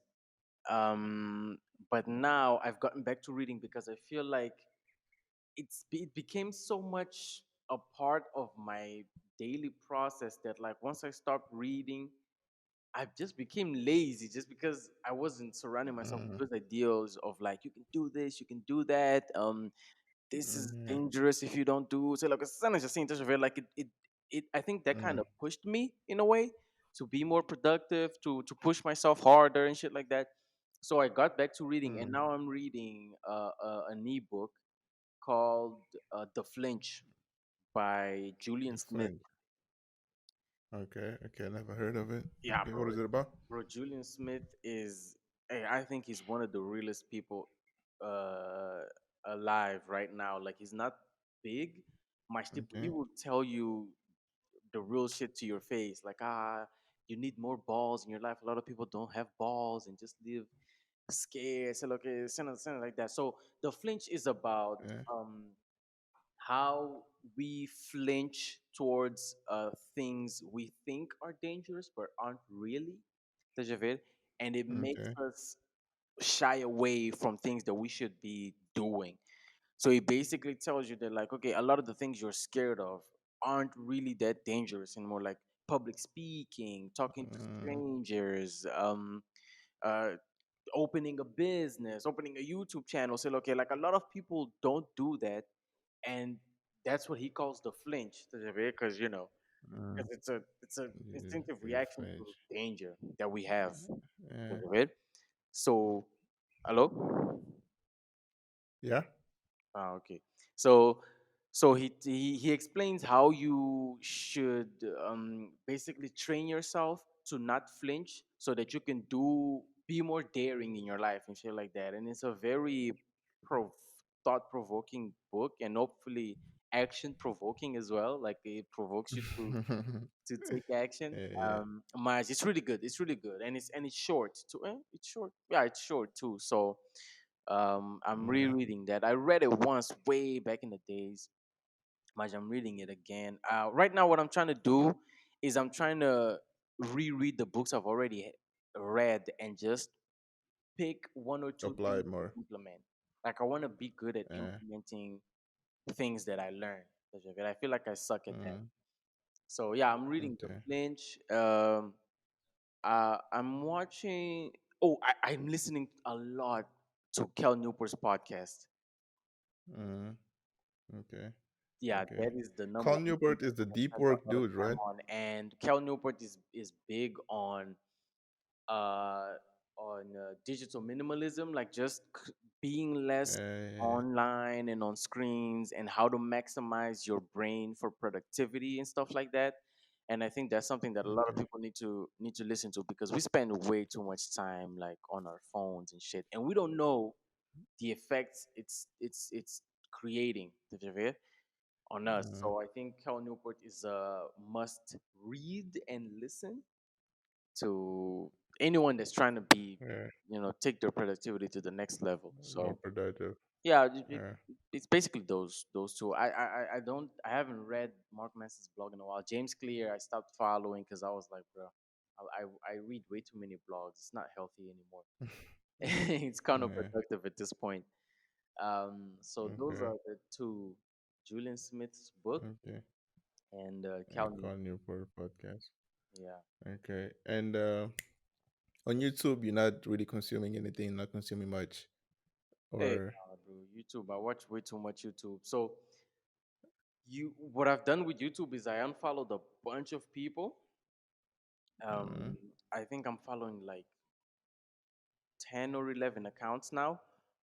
Um, but now I've gotten back to reading because I feel like it became so much a part of my daily process that, like, once I stopped reading, I just became lazy just because I wasn't surrounding myself with Mm-hmm. those ideals of like, you can do this, you can do that. This is Mm-hmm. dangerous if you don't do so. Like, it's just saying, like it. I think that kind Mm-hmm. of pushed me in a way to be more productive, to push myself harder and shit like that. So I got back to reading, and Mm-hmm. now I'm reading an ebook called "The Flinch" by Julian The Smith. Flint. Okay. Okay. Never heard of it. Yeah, Okay. bro. What is it about? Bro, Julian Smith is, hey, I think he's one of the realest people uh alive right now. Like, he's not big, much tipo, he Okay. will tell you the real shit to your face. Like, you need more balls in your life. A lot of people don't have balls and just live scared. So, look, it's something like that. So the flinch is about Yeah. um how we flinch towards things we think are dangerous but aren't really. Estás a ver? And it makes Okay. us shy away from things that we should be doing. So it basically tells you that, like, okay, a lot of the things you're scared of aren't really that dangerous anymore, like public speaking, talking to Mm, strangers, uh, opening a business, opening a YouTube channel. So, okay, like a lot of people don't do that, and that's what he calls the flinch, because mm, because it's a instinctive you reaction to flinch. danger that we have. Yeah. So, hello. Yeah. Ah, okay. So he explains how you should basically train yourself to not flinch so that you can be more daring in your life and shit like that. And it's a very pro- thought provoking book, and hopefully action provoking as well. Like it provokes you to take action. Yeah. Mas it's really good. It's really good, and it's short too. It's short. Yeah, it's short too. So I'm Yeah. rereading that. I read it once way back in the days. Mas I'm reading it again. Right now, what I'm trying to do is I'm trying to reread the books I've already read and just pick one or two Apply things it more. to implement. Like I want to be good at Yeah. implementing things that I learned. I feel like I suck at that. Mm, So yeah, I'm reading The okay. Flinch. I'm watching. Oh, I'm listening a lot to Kel Newport's podcast. Mm, okay. Yeah, Okay. that is the number Carl one thing Newport is the I deep spend a work lot of dude, time right? on. And Kel Newport is big uh digital minimalism, like just being less Yeah. online and on screens, and how to maximize your brain for productivity and stuff like that. And I think that's something that a lot of Okay. people need to listen to, because we spend way too much time like on our phones and shit, and we don't know the effects it's creating on us. Mm, So I think Cal Newport is a must read and listen to anyone that's trying to be, yeah. take their productivity to the next level. More So productive. yeah, Yeah. it's basically those two. I haven't read Mark Manson's blog in a while. James Clear I stopped following because I was like, bro, I read way too many blogs. It's not healthy anymore. It's Yeah. counterproductive at this point. So those Okay. are the two: Julian Smith's book Okay. and Cal And Newport. Carl Newport podcast. Yeah. Okay. And on YouTube, you're not really consuming anything, not consuming much. Hey, Or nah, bro, YouTube. I watch way too much YouTube. So what I've done with YouTube is I unfollowed a bunch of people. mm, I think I'm following like 10 or 11 accounts now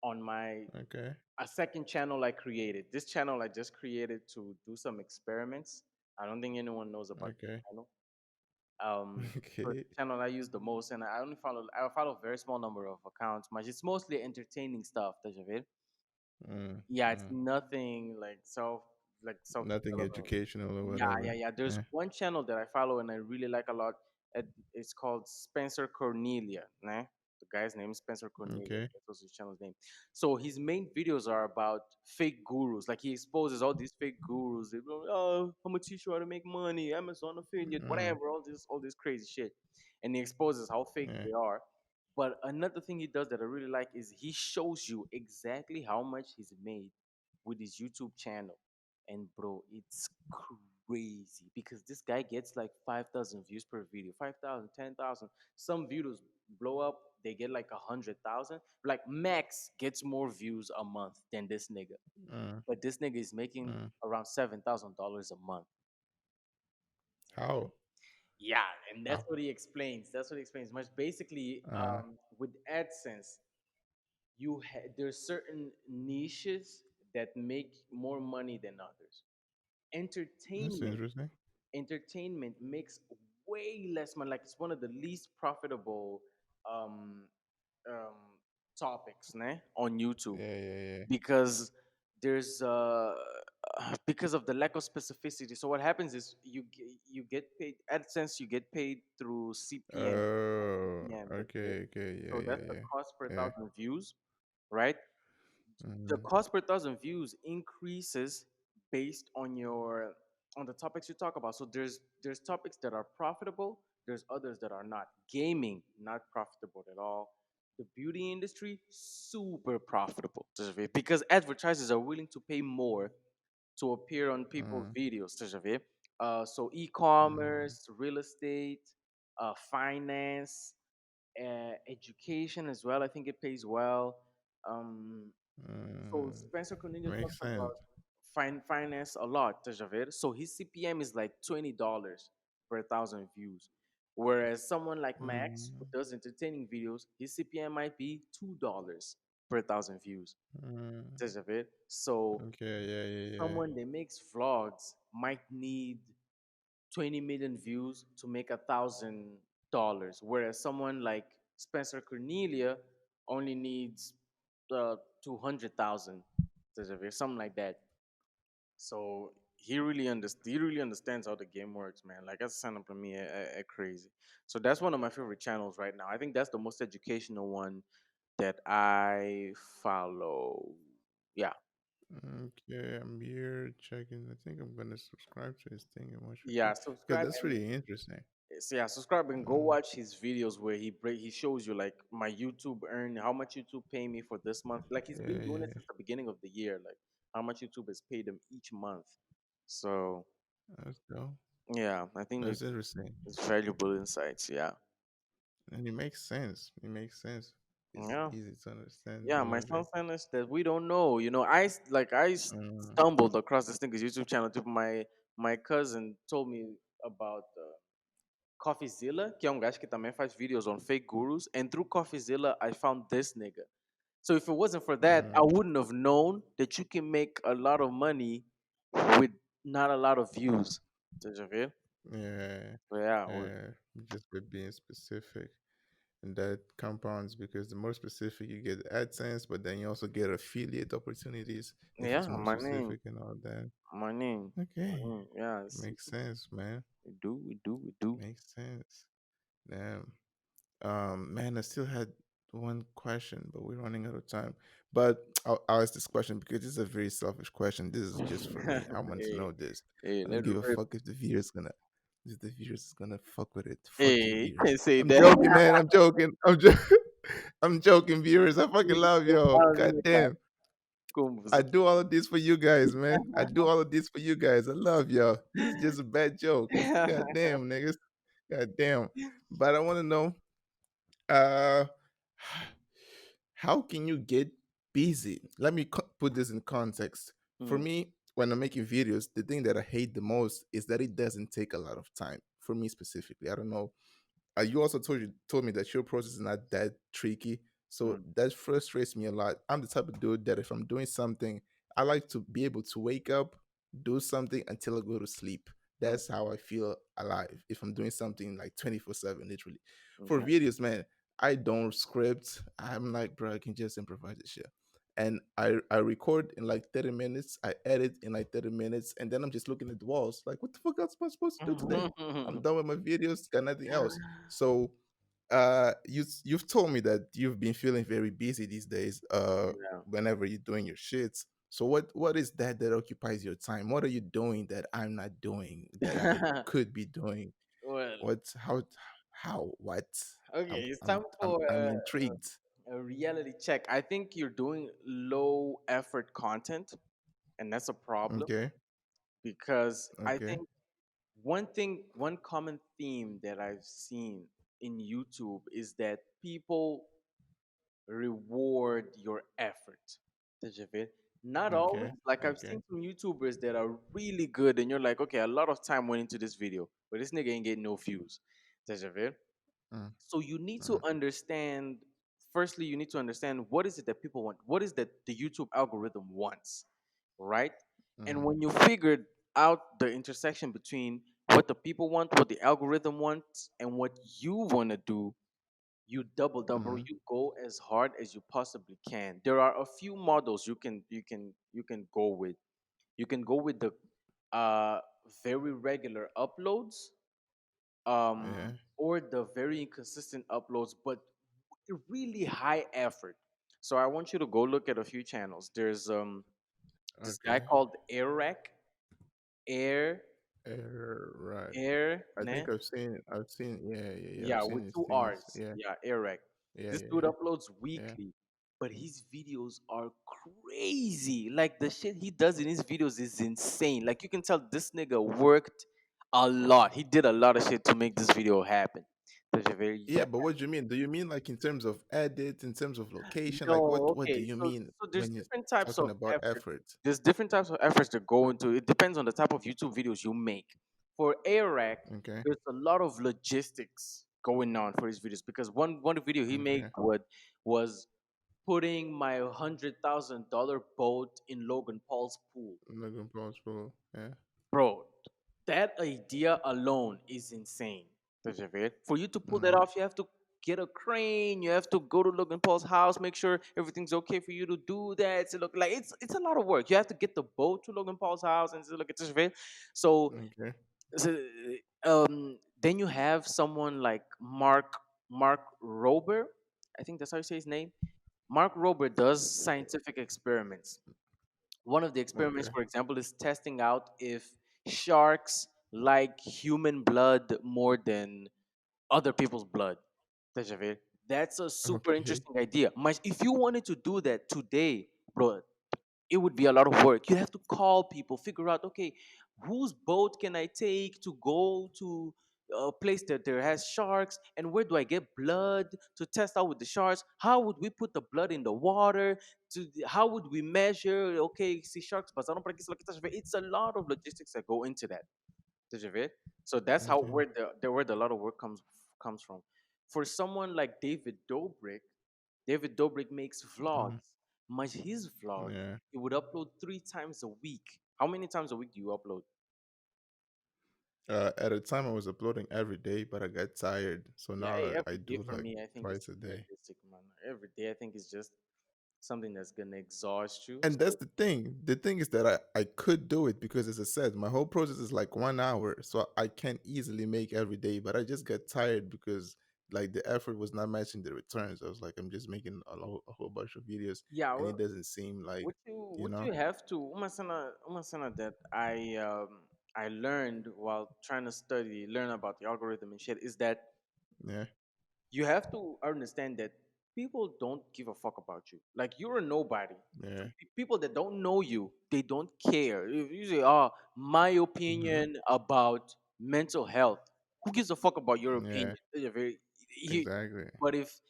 on my okay. a second channel I created. This channel I just created to do some experiments. I don't think anyone knows about this Okay. channel. So it's Okay. the channel I use the most, and I follow a very small number of accounts. But it's mostly entertaining stuff. Mm, Yeah, it's mm. nothing like self Nothing development. educational or Yeah, yeah, whatever. yeah. There's Yeah. one channel that I follow and I really like a lot. It's called Spencer Cornelia. Nah? The guy's name is Spencer Cornelia. Okay. That's also his channel's name. So his main videos are about fake gurus. Like he exposes all these fake gurus. They go, oh, I'm gonna teach you how to make money, Amazon affiliate, Mm, whatever, all this crazy shit. And he exposes how fake yeah. they are. But another thing he does that I really like is he shows you exactly how much he's made with his YouTube channel. And bro, it's crazy because this guy gets like 5,000 views per video, 5,000, 10,000. Some videos blow up, they get like 100,000. Like Max gets more views a month than this nigga, Mm, but this nigga is making mm. around $7,000 a month. How? Yeah, and that's How? what he explains. That's what he explains. Much basically, Uh, with AdSense, there's certain niches that make more money than others. that's Entertainment interesting. entertainment makes way less money. Like it's one of the least profitable um, um, topics, né, on YouTube, Yeah, yeah, yeah. because there's because of the lack of specificity. So what happens is you get paid AdSense. You get paid through CPM. Oh, CPM. okay, okay, yeah, So that's yeah, the yeah. cost per Yeah. thousand views, right? The Mm-hmm. cost per thousand views increases based on the topics you talk about. So there's topics that are profitable, there's others that are not. Gaming, not profitable at all. the beauty industry super profitable, estás a ver? Because advertisers are willing to pay more to appear on people's mm, videos, estás a ver? So mm, e-commerce, real estate, finance, education as well. I think it pays well. Um, so mm. Spencer Cornelius talks Makes about sense. finance a lot, estás a ver? So his CPM is like $20 per thousand views. Whereas someone like Max, who Mm, does entertaining videos, his CPM might be $2 per thousand views. mm. Estás a ver? So Okay, yeah, yeah, yeah. someone that makes vlogs might need 20 million views to make $1,000, whereas someone like Spencer Cornelia only needs 200,000, something like that. So he really understands how the game works, man. Like that's sign up for me crazy. So that's one of my favorite channels right now. I think that's the most educational one that I follow. Yeah, Okay, I'm here checking. I think I'm gonna subscribe to his thing and watch your yeah. video because Subscribe that's and really interesting. subscribe and go Mm, watch his videos where he shows you like my YouTube earn how much YouTube pay me for this month. Like he's been yeah, doing it yeah, since the beginning of the year. Like how much YouTube has paid him each month. So that's dope. yeah, I think That's interesting, it's valuable insights. Yeah, and it makes sense. It makes sense. It's yeah, easy to understand yeah. a My little son bit. sent us that we don't know. Mm, Stumbled across this thing, his YouTube channel. My cousin told me about. Coffeezilla, que é um gajo que também faz videos on fake gurus, and through Coffeezilla I found this nigga. So if it wasn't for that, I mm, wouldn't have known that you can make a lot of money with not a lot of views. Estás a ver? yeah, So yeah, yeah. Just by being specific. And that compounds because the more specific you get AdSense, but then you also get affiliate opportunities if yeah, it's more specific and all that. money, Okay, money. Yeah, makes sense, man. we do. Makes sense. Damn. Man, I still had one question, but we're running out of time. But I'll ask this question because this is a very selfish question. This is just for me. I want to Hey, know this. hey, I don't let give it a rip. fuck if the viewers is gonna fuck with it. Fuck you, Hey, you viewers. can't say I'm that. joking, man. I'm joking. I'm joking. I'm joking, viewers. I fucking Nigga love said, y'all. "Ah, God minha cara, damn. como I você-" do all of this for you guys, man. I do all of this for you guys. I love y'all. This is just a bad joke. God damn, niggas. God damn. But I want to know, uh, how can you get busy? Let me put this in context. For Mm, me, when I'm making videos, the thing that I hate the most is that it doesn't take a lot of time. For me specifically, I don't know, you also told me that your process is not that tricky, so mm, that frustrates me a lot. I'm the type of dude that if I'm doing something, I like to be able to wake up, do something until I go to sleep. mm, That's how I feel alive if I'm doing something like 24/7, literally. For okay. videos, man, I don't script. I'm like, bro, I can just improvise this shit. And I record in like 30 minutes, I edit in like 30 minutes, and then I'm just looking at the walls like, what the fuck else am I supposed to do today? I'm done with my videos, got nothing else. So you've told me that you've been feeling very busy these days, Yeah. whenever you're doing your shits. So what is that occupies your time? What are you doing that I'm not doing that I could be doing? Well, What how what? okay, it's time for I'm intrigued. a reality check. I think you're doing low effort content, and that's a problem Okay, because I okay, think one common theme that I've seen in YouTube is that people reward your effort. Did you feel? Not always. okay, Like I've okay. seen some YouTubers that are really good, and you're like, okay, a lot of time went into this video, but this nigga ain't getting no views. Did you feel? Mm, So you need to mm, understand. Firstly, you need to understand what is it that people want. What is that the YouTube algorithm wants, right? And mm, when you figured out the intersection between what the people want, what the algorithm wants, and what you want to do, you double, mm, you go as hard as you possibly can. There are a few models you can go with. You can go with the uh very regular uploads, yeah. or the very inconsistent uploads, but really high effort. So I want you to go look at a few channels. There's this guy Okay. called Air Right. Air I ne? think I've seen. Yeah, yeah, yeah. I've Yeah, seen with his two things. R's. Yeah. Yeah, Eric. Yeah, This yeah, dude yeah, uploads yeah. weekly, but his videos are crazy. Like the shit he does in his videos is insane. Like you can tell this nigga worked a lot. He did a lot of shit to make this video happen. There's a very Yeah, but what do you mean? Do you mean like in terms of edit, in terms of location? Like no, what do okay. you So mean there's when you're different types talking of about effort. effort? There's different types of efforts that go into it. Depends on the type of YouTube videos you make. For Arac, Okay, there's a lot of logistics going on for his videos because one video he made okay. was putting my $100,000 boat in Logan Paul's pool. Logan Paul's bro. Yeah. Bro, that idea alone is insane. Persevered. For you to pull that Mm-hmm. off, you have to get a crane. You have to go to Logan Paul's house, make sure everything's okay for you to do that. So look, like it's a lot of work. You have to get the boat to Logan Paul's house and look at this. So, Okay. so then you have someone like Mark Rober. I think that's how you say his name. Mark Rober does scientific experiments. One of the experiments, Okay. for example, is testing out if sharks like human blood more than other people's blood. Deixa ver. That's a super Okay. interesting idea. Mas if you wanted to do that today, bro, it would be a lot of work. You have to call people, figure out, okay, whose boat can I take to go to a place that there has sharks, and where do I get blood to test out with the sharks? How would we put the blood in the water? How would we measure? Okay, see sharks, passaram por aqui, sei lá que, tá a ver? It's a lot of logistics that go into that. Tá a ver? So that's how Okay. where the lot of work comes from. For someone like David Dobrik, makes Mm-hmm. vlogs. But his vlogs, Yeah. he would upload 3 times a week. How many times a week do you upload? At a time, I was uploading every day, but I got tired, so Yeah, now I every day do for like me, I think it's twice a day. unrealistic, man. Every day, I think it's just something that's gonna exhaust you. And that's So the thing. The thing is that I could do it because, as I said, my whole process is like 1 hour, so I can easily make every day. But I just got tired because like the effort was not matching the returns. I was like, I'm just making a whole bunch of videos, yeah, and it well, doesn't seem like what you you what know. you have to uma cena that I learned while trying to learn about the algorithm and shit is that Yeah, you have to understand that people don't give a fuck about you. Like you're a nobody. yeah, People that don't know you, they don't care. If you say, "Oh, my hmm, opinion about mental health," who gives a fuck about your yeah, opinion? They're very, he, exactly. but if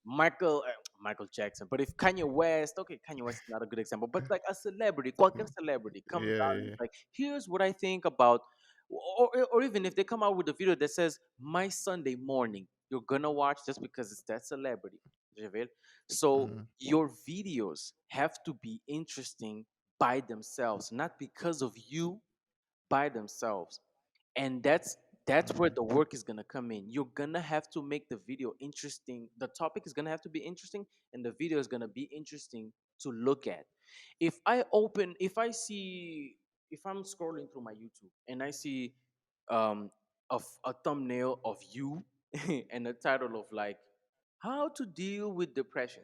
Michael Jackson, but if Kanye West, okay, Kanye West is not a good example, but like a celebrity, qualquer celebrity comes Yeah, out and yeah, it's like, here's what I think about, or even if they come out with a video that says my Sunday morning, you're gonna watch just because it's that celebrity. Já vê? So hmm, your videos have to be interesting by themselves, not because of you, by themselves. And that's where hmm, the work is gonna come in. You're gonna have to make the video interesting. The topic is gonna have to be interesting, and the video is gonna be interesting to look at. If I'm scrolling through my YouTube and I see um a thumbnail of you and a title of like how to deal with depression,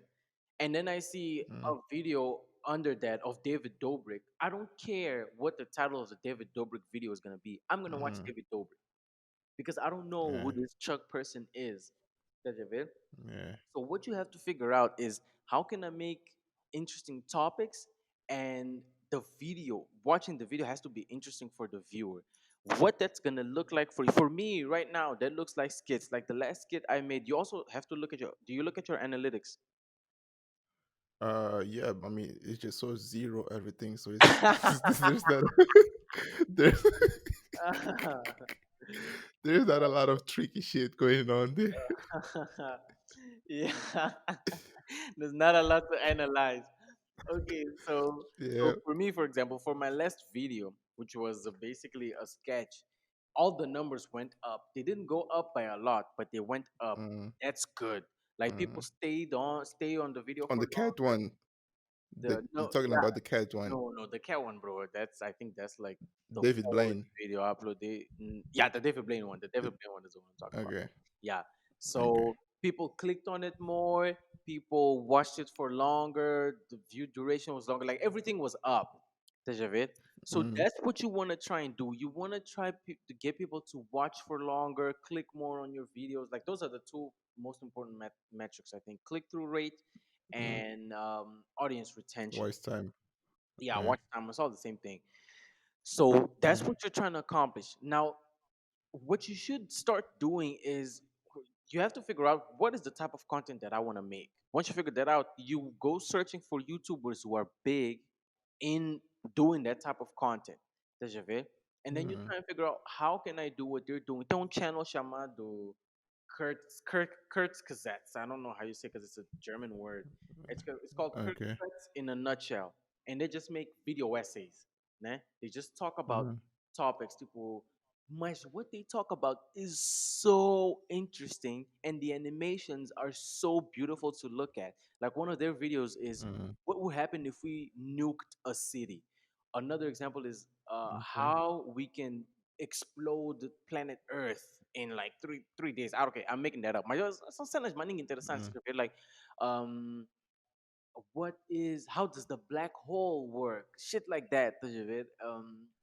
and then I see hmm, a video under that of David Dobrik, I don't care what the title of the David Dobrik video is gonna be. I'm gonna watch hmm, David Dobrik because I don't know who yeah, this Chuck person is. Tá a ver? yeah. So what you have to figure out is how can I make interesting topics, and watching the video has to be interesting for the viewer. What that's gonna look like for me right now, that looks like skits. Like the last skit I made, you also have to look at your. Do you look at your analytics? Yeah. I mean, it's just so zero everything. So it's there's not there's there's not a lot of tricky shit going on there. Yeah, there's not a lot to analyze. Okay, so Yeah. for me, for example, for my last video, which was basically a sketch, all the numbers went up. They didn't go up by a lot, but they went up. Mm, That's good. Like people mm. stay on the video On for the long. cat one, The you're no, talking yeah, about the cat one, no, the cat one, bro. I think that's like the David fourth Blaine. video I uploaded. Yeah, the David Blaine one. The The- David Blaine one is the one I'm talking about. Okay, Yeah. okay. So people clicked on it more. People watched it for longer. The view duration was longer. Like everything was up. T'as vu? So Mm, that's what you want to try and do. You want to try to get people to watch for longer, click more on your videos. Like those are the two most important metrics, I think: click through rate mm. and audience retention. Waste time. Yeah, Yeah. watch time. It's all the same thing. So that's Mm, what you're trying to accomplish. Now, what you should start doing is you have to figure out what is the type of content that I want to make. Once you figure that out, you go searching for YouTubers who are big in doing that type of content. Tá já vê? And then you mm, try and figure out how can I do what they're doing. Tem um channel chamado Kurt's Cassettes. I don't know how you say because it's a German word. It's called Kurt's okay. Cassettes in a nutshell, and they just make video essays. Né? They just talk about Mm, topics. Tipo, mas what they talk about is so interesting, and the animations are so beautiful to look at. Like one of their videos is mm, what would happen if we nuked a city. Another example is okay. how we can explode planet Earth in like three days. Ah, okay, I'm making that up. Mas são cenas maninho interessantes. Mm, Like, um, what is how does the black hole work? Shit like that. Tá a ver?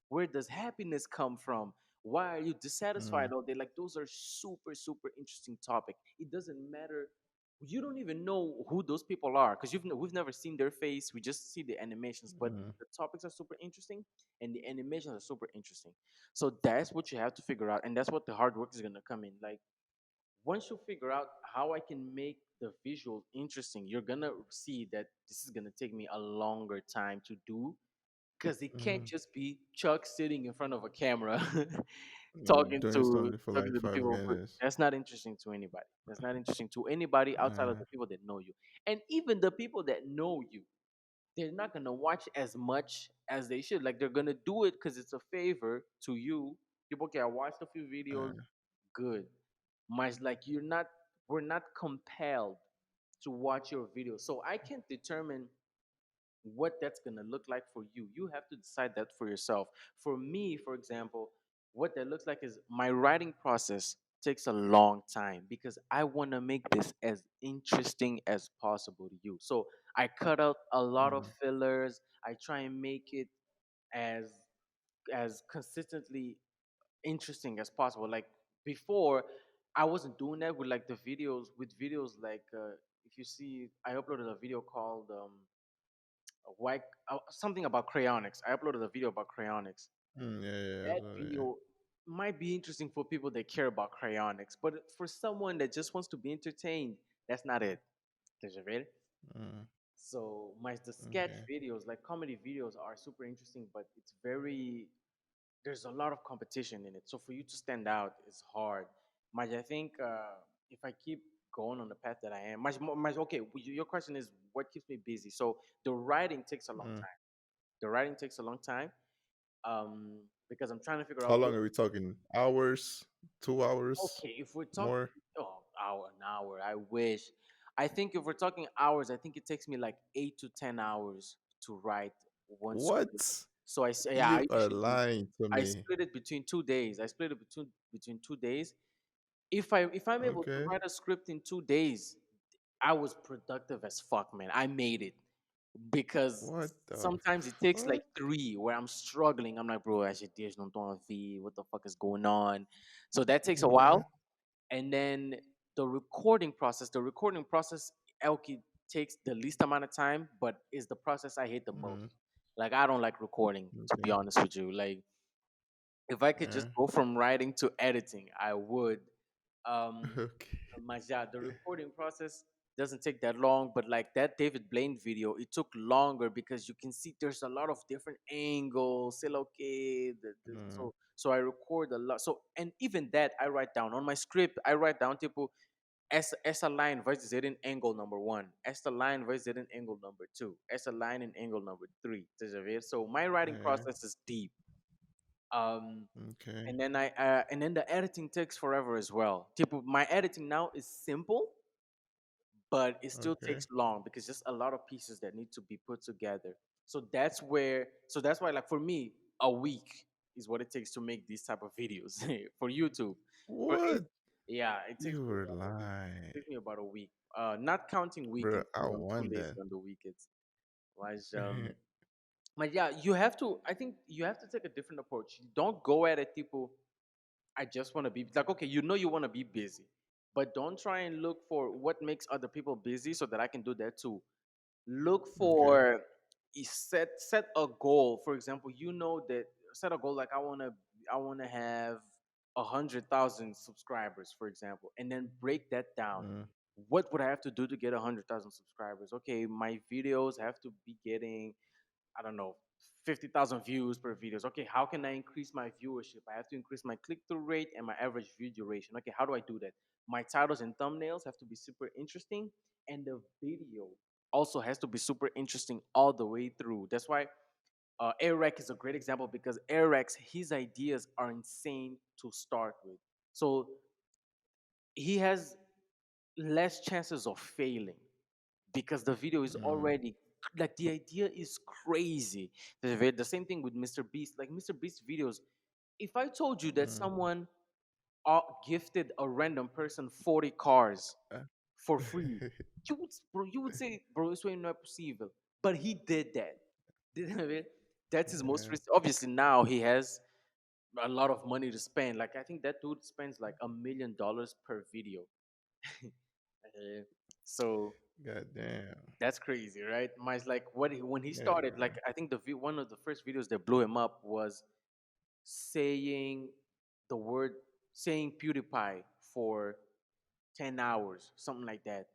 Where does happiness come from? Why are you dissatisfied mm, all day? Like those are super interesting topic. It doesn't matter. You don't even know who those people are because we've never seen their face. We just see the animations, but mm, the topics are super interesting and the animations are super interesting. So that's what you have to figure out, and that's what the hard work is gonna come in. Like once you figure out how I can make the visual interesting, you're gonna see that this is gonna take me a longer time to do because it can't mm. just be Chuck sitting in front of a camera Doing something for talking like to the five people. minutes. That's not interesting to anybody. That's not interesting to anybody outside of Uh, the people that know you. And even the people that know you, they're not gonna watch as much as they should. Like they're gonna do it because it's a favor to you. People, okay, I watched a few videos, uh, good. Mas like we're not compelled to watch your video. So I can't determine what that's gonna look like for you. You have to decide that for yourself. For me, for example, what that looks like is my writing process takes a long time because I want to make this as interesting as possible to you. So I cut out a lot of mm, fillers. I try and make it as consistently interesting as possible. Like before, I wasn't doing that with like the videos with videos like if you see, I uploaded a video called why something about cryonics. I uploaded a video about cryonics. yeah, yeah, That yeah. video might be interesting for people that care about cryonics, but for someone that just wants to be entertained, that's not it. Deixa eu ver. Mm, So my the sketch okay. videos, like comedy videos, are super interesting, but it's very there's a lot of competition in it. So for you to stand out is hard. Mas I think if I keep going on the path that I am, okay, your question is what keeps me busy. So the writing takes a long Mm. time. The writing takes a long time because I'm trying to figure How out long what. are we talking? Hours? 2 hours? Okay, if we're talking, More? oh, an hour, I wish. I think if we're talking hours, I think it takes me like 8 to 10 hours to write one script. What? So I say, yeah, I You are usually lying to I me. split it between 2 days. I split it between 2 days. If I'm able to Okay. write a script in 2 days, I was productive as fuck, man. I made it because What the sometimes it takes like fuck? three where I'm struggling. I'm like, bro, as your dias não estão a ver. What the fuck is going on? So that takes a Okay. while, and then the recording process, Elki takes the least amount of time, but is the process I hate the most. Mm, Like I don't like recording, to be okay. honest with you. Like if I could Yeah. just go from writing to editing, I would. Um, Okay. but yeah, the recording process doesn't take that long, but like that David Blaine video, it took longer because you can see there's a lot of different angles. Say, okay, Mm, so I record a lot. So and even that I write down on my script. I write down tipo essa line vai dizer in angle number one. Esta line vai dizer in angle number two. Essa line in angle number three. Estás a ver? So my writing yeah. process is deep. Um, Okay. and then the editing takes forever as well. Tipo, my editing now is simple, but it still Okay. takes long because just a lot of pieces that need to be put together. So that's why like for me, a week is what it takes to make these type of videos for YouTube. For What? yeah, You were lying. it takes me about a week. Not counting Bro, weekends I because I'm too want lazy that. on the weekends. Was But yeah, you have to. I think you have to take a different approach. Don't go at it, people. I just want to be like, okay, you know, you want to be busy, but don't try and look for what makes other people busy so that I can do that too. Look Okay. for set a goal. For example, you know that set a goal like I want to have 100,000 subscribers, for example, and then break that down. Mm, What would I have to do to get 100,000 subscribers? Okay, my videos have to be getting, I don't know, 50,000 views per videos. Okay, how can I increase my viewership? I have to increase my click through rate and my average view duration. Okay, how do I do that? My titles and thumbnails have to be super interesting, and the video also has to be super interesting all the way through. That's why Eric is a great example because Eric's his ideas are insane to start with. So he has less chances of failing because the video is mm, already like the idea is crazy. The same thing with Mr. Beast. Like Mr. Beast videos, if I told you that mm. someone gifted a random person 40 cars Uh, for free, you would say, bro, isso não é possível. But he did that. You know what I mean? That's his most yeah, recent. Obviously, now he has a lot of money to spend. Like I think that dude spends like $1 million per video. Uh, so God damn. that's crazy, right? Mine's like when he Yeah, started. Like I think one of the first videos that blew him up was saying the word saying PewDiePie for 10 hours, something like that.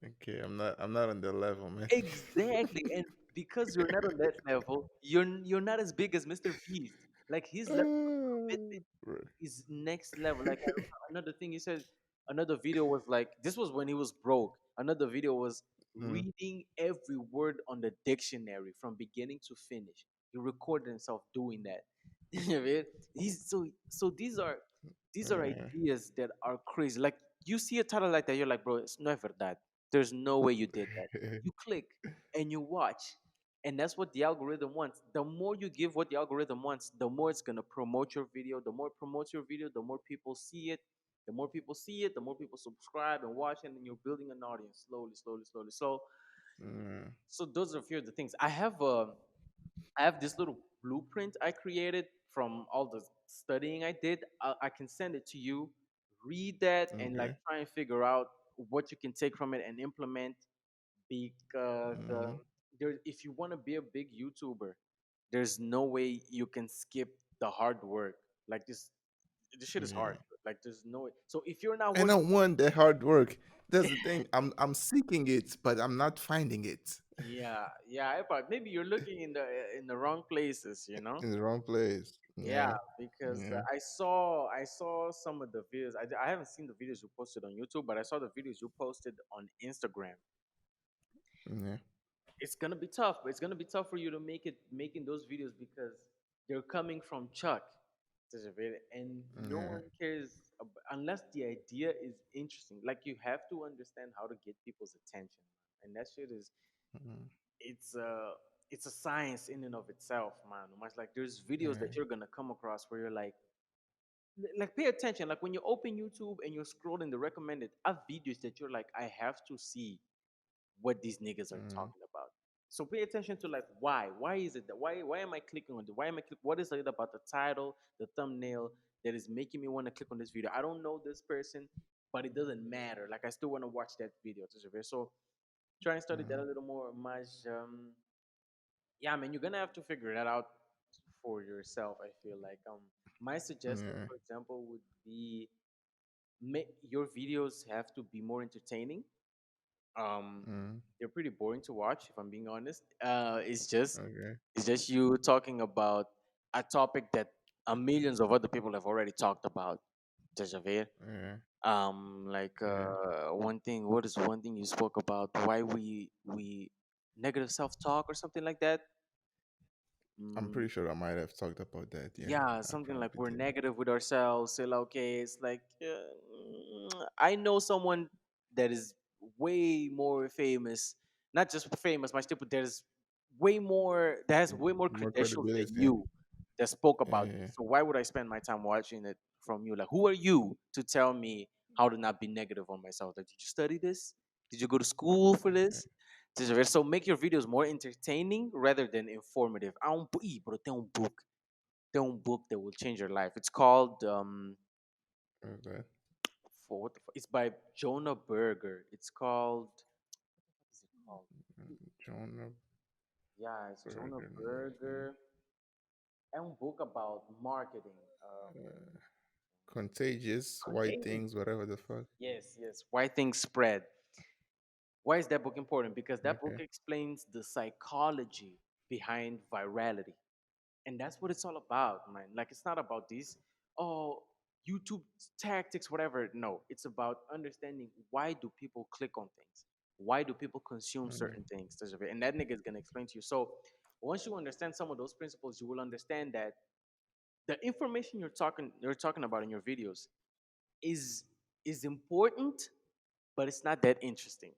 okay. I'm not on the level, man. Exactly, and because you're not on that level, you're not as big as Mr. Beast. Like his level of commitment Right. is next level. Like I remember another thing he said, another video was like this was when he was broke. Another video was Mm, reading every word on the dictionary from beginning to finish. He recorded himself doing that. You know what I mean? So these are yeah. ideas that are crazy. Like you see a title like that, you're like, bro, it's never that. There's no way you did that. You click and you watch, and that's what the algorithm wants. The more you give what the algorithm wants, the more it's gonna promote your video. The more it promotes your video, the more people see it. The more people see it, the more people subscribe and watch it, and you're building an audience slowly, slowly, slowly. Mm, So those are a few of the things. I have this little blueprint I created from all the studying I did. I can send it to you. Read that and like okay. try and figure out what you can take from it and implement. Because Mm, if you want to be a big YouTuber, there's no way you can skip the hard work. Like this shit is hard. yeah. Like there's no way. So if you're not And I working, want the hard work. That's the thing. I'm seeking it, but I'm not finding it yeah, but maybe you're looking in the wrong places, you know. in the wrong place. Yeah, Yeah, because yeah, I saw some of the videos. I haven't seen the videos you posted on YouTube, but I saw the videos you posted on Instagram. yeah. It's gonna be tough. But it's gonna be tough for you to making those videos because they're coming from Chuck, and no Yeah. one cares unless the idea is interesting. Like you have to understand how to get people's attention, and that shit is Mm, it's a it's a science in and of itself, man. Much like there's videos yeah. that you're gonna come across where you're like pay attention. Like when you open YouTube and you're scrolling the recommended, are videos that you're like, I have to see what these niggas are Mm, talking about. So pay attention to like why is it that why am I clicking on it? Why am I click? What is it about the title, the thumbnail that is making me want to click on this video? I don't know this person, but it doesn't matter. Like I still want to watch that video. So try and study that a mm, little more. Mas, yeah, man, you're gonna have to figure that out for yourself. I feel like my suggestion, yeah. for example, would be make your videos have to be more entertaining. Um, Mm, they're pretty boring to watch, if I'm being honest. okay. It's just you talking about a topic that millions of other people have already talked about. Deja vu. Yeah. Like Yeah. one thing. What is one thing you spoke about? Why we negative self talk or something like that? I'm Mm, pretty sure I might have talked about that. Yeah, yeah, I something like probably we're did. negative with ourselves. Say like, okay, it's like I know someone that is way more famous, not just famous, my stupid. There's way more that has way more More credentials than credibility. you that spoke about Yeah. this. So why would I spend my time watching it from you? Like, who are you to tell me how to not be negative on myself? Like, did you study this? Did you go to school for Yeah. this? So make your videos more entertaining rather than informative. Ih, bro, tem um book that will change your life. It's called Okay. for what the it's by Jonah Berger. It's called what is it called? Jonah Yeah, it's Jonah Berger. Berger. É um book about marketing. Contagious, white Contagious. things, whatever the fuck. Yes, yes. Why things spread. Why is that book important? Because that book Okay. explains the psychology behind virality. And that's what it's all about, man. Like, it's not about these, oh, YouTube tactics, whatever. No, it's about understanding why do people click on things? Why do people consume certain Mm, things? And that nigga is going to explain to you. So once you understand some of those principles, you will understand that the information you're talking about in your videos is is important, but it's not that interesting.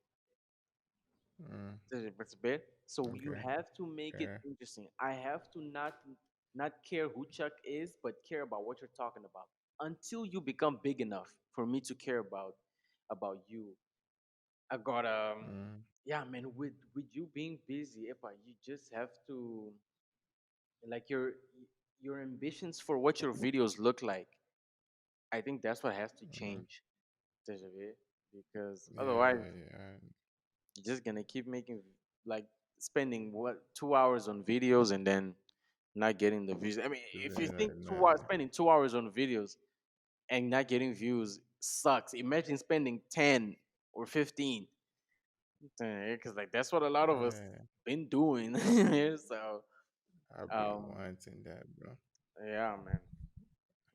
mm, It's bit. So you okay. have to make it Okay. interesting. I have to not care who Chuck is, but care about what you're talking about until you become big enough for me to care about you. I got Mm, yeah, man. With you being busy, Epa, you just have to like your ambitions for what your videos look like. I think that's what has to mm. change, Deja, because Yeah, otherwise yeah, yeah. you're just gonna keep making like spending what 2 hours on videos and then not getting the views. I mean, if you think No, 2 hours spending 2 hours on videos and not getting views sucks. Imagine spending 10 or 15. Because like that's what a lot of us yeah. been doing. So I've been um wanting that, bro. yeah, man.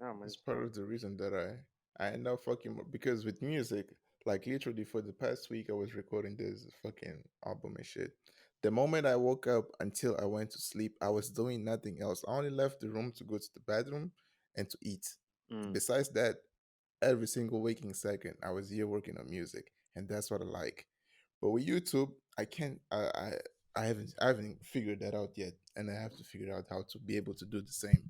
Yeah, man. It's part of the reason that I end up fucking because with music, like literally for the past week, I was recording this fucking album and shit. The moment I woke up until I went to sleep, I was doing nothing else. I only left the room to go to the bathroom and to eat. Mm. Besides that, every single waking second, I was here working on music, and that's what I like. But with YouTube, I can't. I haven't figured that out yet, and I have to figure out how to be able to do the same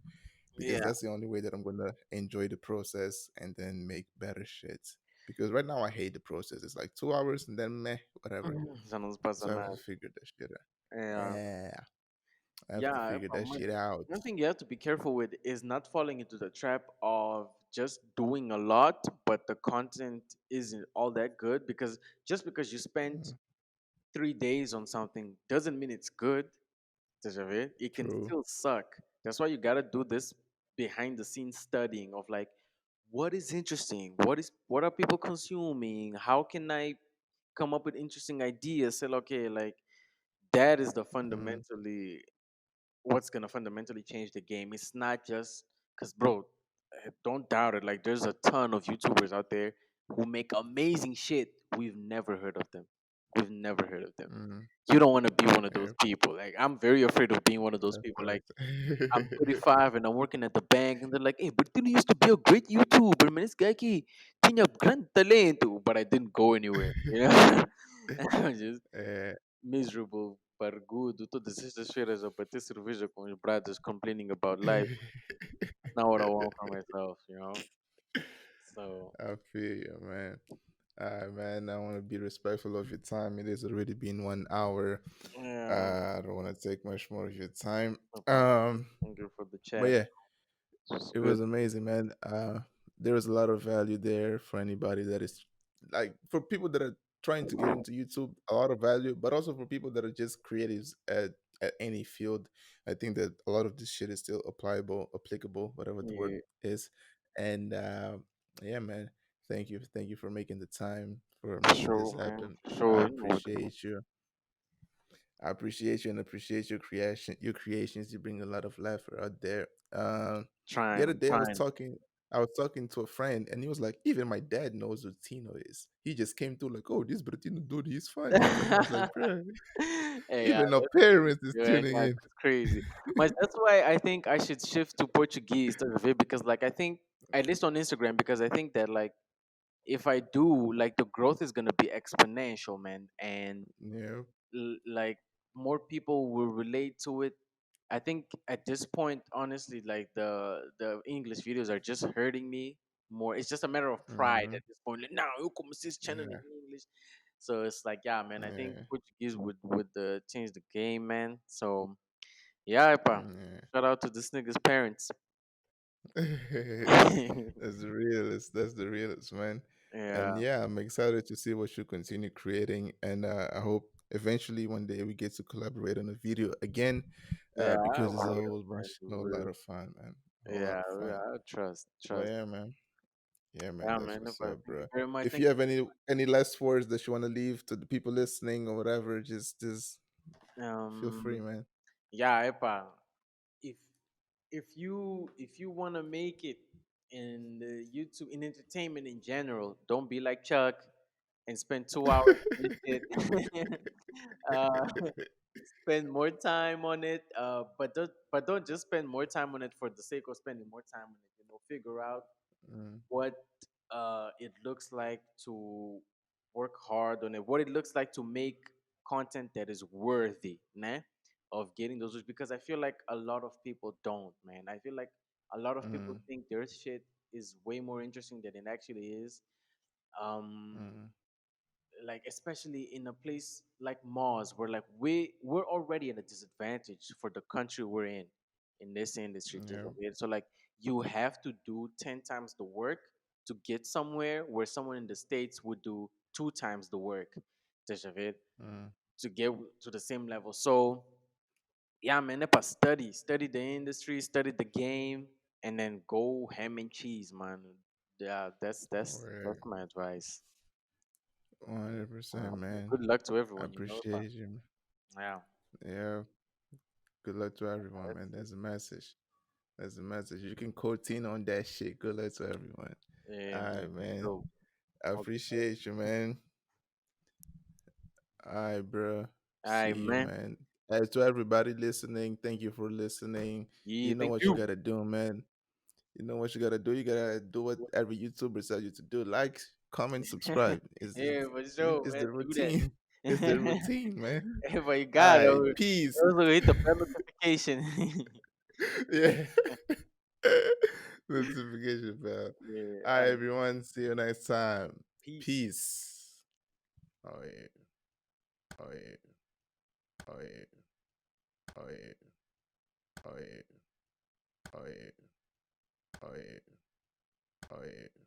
because Yeah. that's the only way that I'm gonna enjoy the process and then make better shit. Because right now I hate the process. It's like 2 hours and then meh, whatever. Já não se passa So I have to nada. figure that shit out. Yeah. Yeah, I have to Yeah, figure but that shit out. one thing you have to be careful with is not falling into the trap of just doing a lot, but the content isn't all that good because just because you spent Mm, 3 days on something doesn't mean it's good. Deja vu. It can true. still suck. That's why you gotta do this behind the scenes studying of like what is interesting, what are people consuming, how can I come up with interesting ideas. Say, okay, like that is the Mm, fundamentally what's gonna fundamentally change the game. It's not just because, bro, don't doubt it. Like, there's a ton of YouTubers out there who make amazing shit. We've never heard of them. We've never heard of them. mm, You don't want to be one of those yeah, people. Like, I'm very afraid of being one of those that's people. Like, right. I'm 35 and I'm working at the bank, and they're like, "Hey, Bertino used to be a great YouTuber, man. This guy aqui tinha grande talento," but I didn't go anywhere. You know, I'm just Eh, miserable, barbudo, todas sextas-feiras a bater cerveja com os brothers complaining about life. Not what I want for myself. So, I feel you, man. Man, I want to be respectful of your time. It has already been 1 hour. yeah, I don't want to take much more of your time. no problem. Um, Thank you for the but chat. yeah, It's it good. was amazing, man. There was a lot of value there for anybody that is like for people that are trying to get into YouTube, a lot of value, but also for people that are just creatives at any field. I think that a lot of this shit is still applicable, whatever the word Yeah, is. And yeah, man, thank you for making the time for for making this sure, man. happen. For I sure. appreciate you. I appreciate you and appreciate your creation, your creations. You bring a lot of laughter out there. The Trying, other I'm day trying. I was talking to a friend, and he was like, "Even my dad knows who Tino is. He just came through like, oh, this Bertino dude, he's funny." And I was like, "Bro, Hey, yeah, even our that's crazy. parents is Yeah, tuning yeah, in." that's crazy. But that's why I think I should shift to Portuguese to the because, like, I think at least on Instagram, because I think that like if I do, like, the growth is gonna be exponential, man, and Yeah. like more people will relate to it. I think at this point, honestly, like the English videos are just hurting me more. It's just a matter of pride Hmm. at this point. Like, now you come see this channel in Yeah. English. So it's like, yeah, man. I think Yeah. Portuguese would change the game, man. So yeah, pa. Yeah. Shout out to this nigga's parents. That's the realest. That's the realest, man. And Yeah, yeah, I'm excited to see what you continue creating. And I hope eventually one day we get to collaborate on a video again, yeah, because it's for a real, man, a for whole lot real. of fun, man. A whole lot Yeah, of fun. yeah, But trust. yeah, man. Yeah, man. Yeah, That's man. No, what's but up, thank you bro. very much. If Thank you you. have any last words that you want to leave to the people listening or whatever, just feel free, Um, man. yeah, Epa. If if you want to make it in the YouTube in entertainment in general, don't be like Chuck and spend 2 hours on this shit. uh, spend more time on it, but don't just spend more time on it for the sake of spending more time on it. Figure out Mm, what it looks like to work hard on it, what it looks like to make content that is worthy, nah, of getting those views. Because I feel like a lot of people don't, man. I feel like a lot of people mm, think their shit is way more interesting than it actually is. Um, mm, like especially in a place like Mars, where like we're already at a disadvantage for the country we're in this industry. Just yeah. a bit. So like you have to do 10 times the work to get somewhere where someone in the States would do 2 times the work. Just a bit, Mm, to get to the same level. So yeah, man, nepa study the industry, study the game, and then go ham and cheese, man. Yeah, that's that's or that's my advice. 100%, man. Good luck to I everyone, appreciate you. Yeah. Yeah. Good luck to everyone, That's man. it. That's a message. That's a message. You can quote in on that shit. Good luck to everyone. Yeah, All man. right, man. So, I all appreciate you, man. All right, bro. See right, you, man. man. To everybody listening, thank you for listening. Yeah, You know thank what you you. gotta do, man. You know what you gotta do. You gotta do what every YouTuber tells you to do. Like, comment, subscribe. Yeah, for sure, It's man. the Do that. routine. It's the routine, man. Hey, but you All got it. right, peace. Also hit the bell notification. Yeah. Notification bell. Yeah. All right, everyone. See you next time. Peace. Peace. Oh yeah. Oh yeah. Oh yeah. Oh yeah. Oh yeah. Oh yeah. Oh yeah. Oh yeah.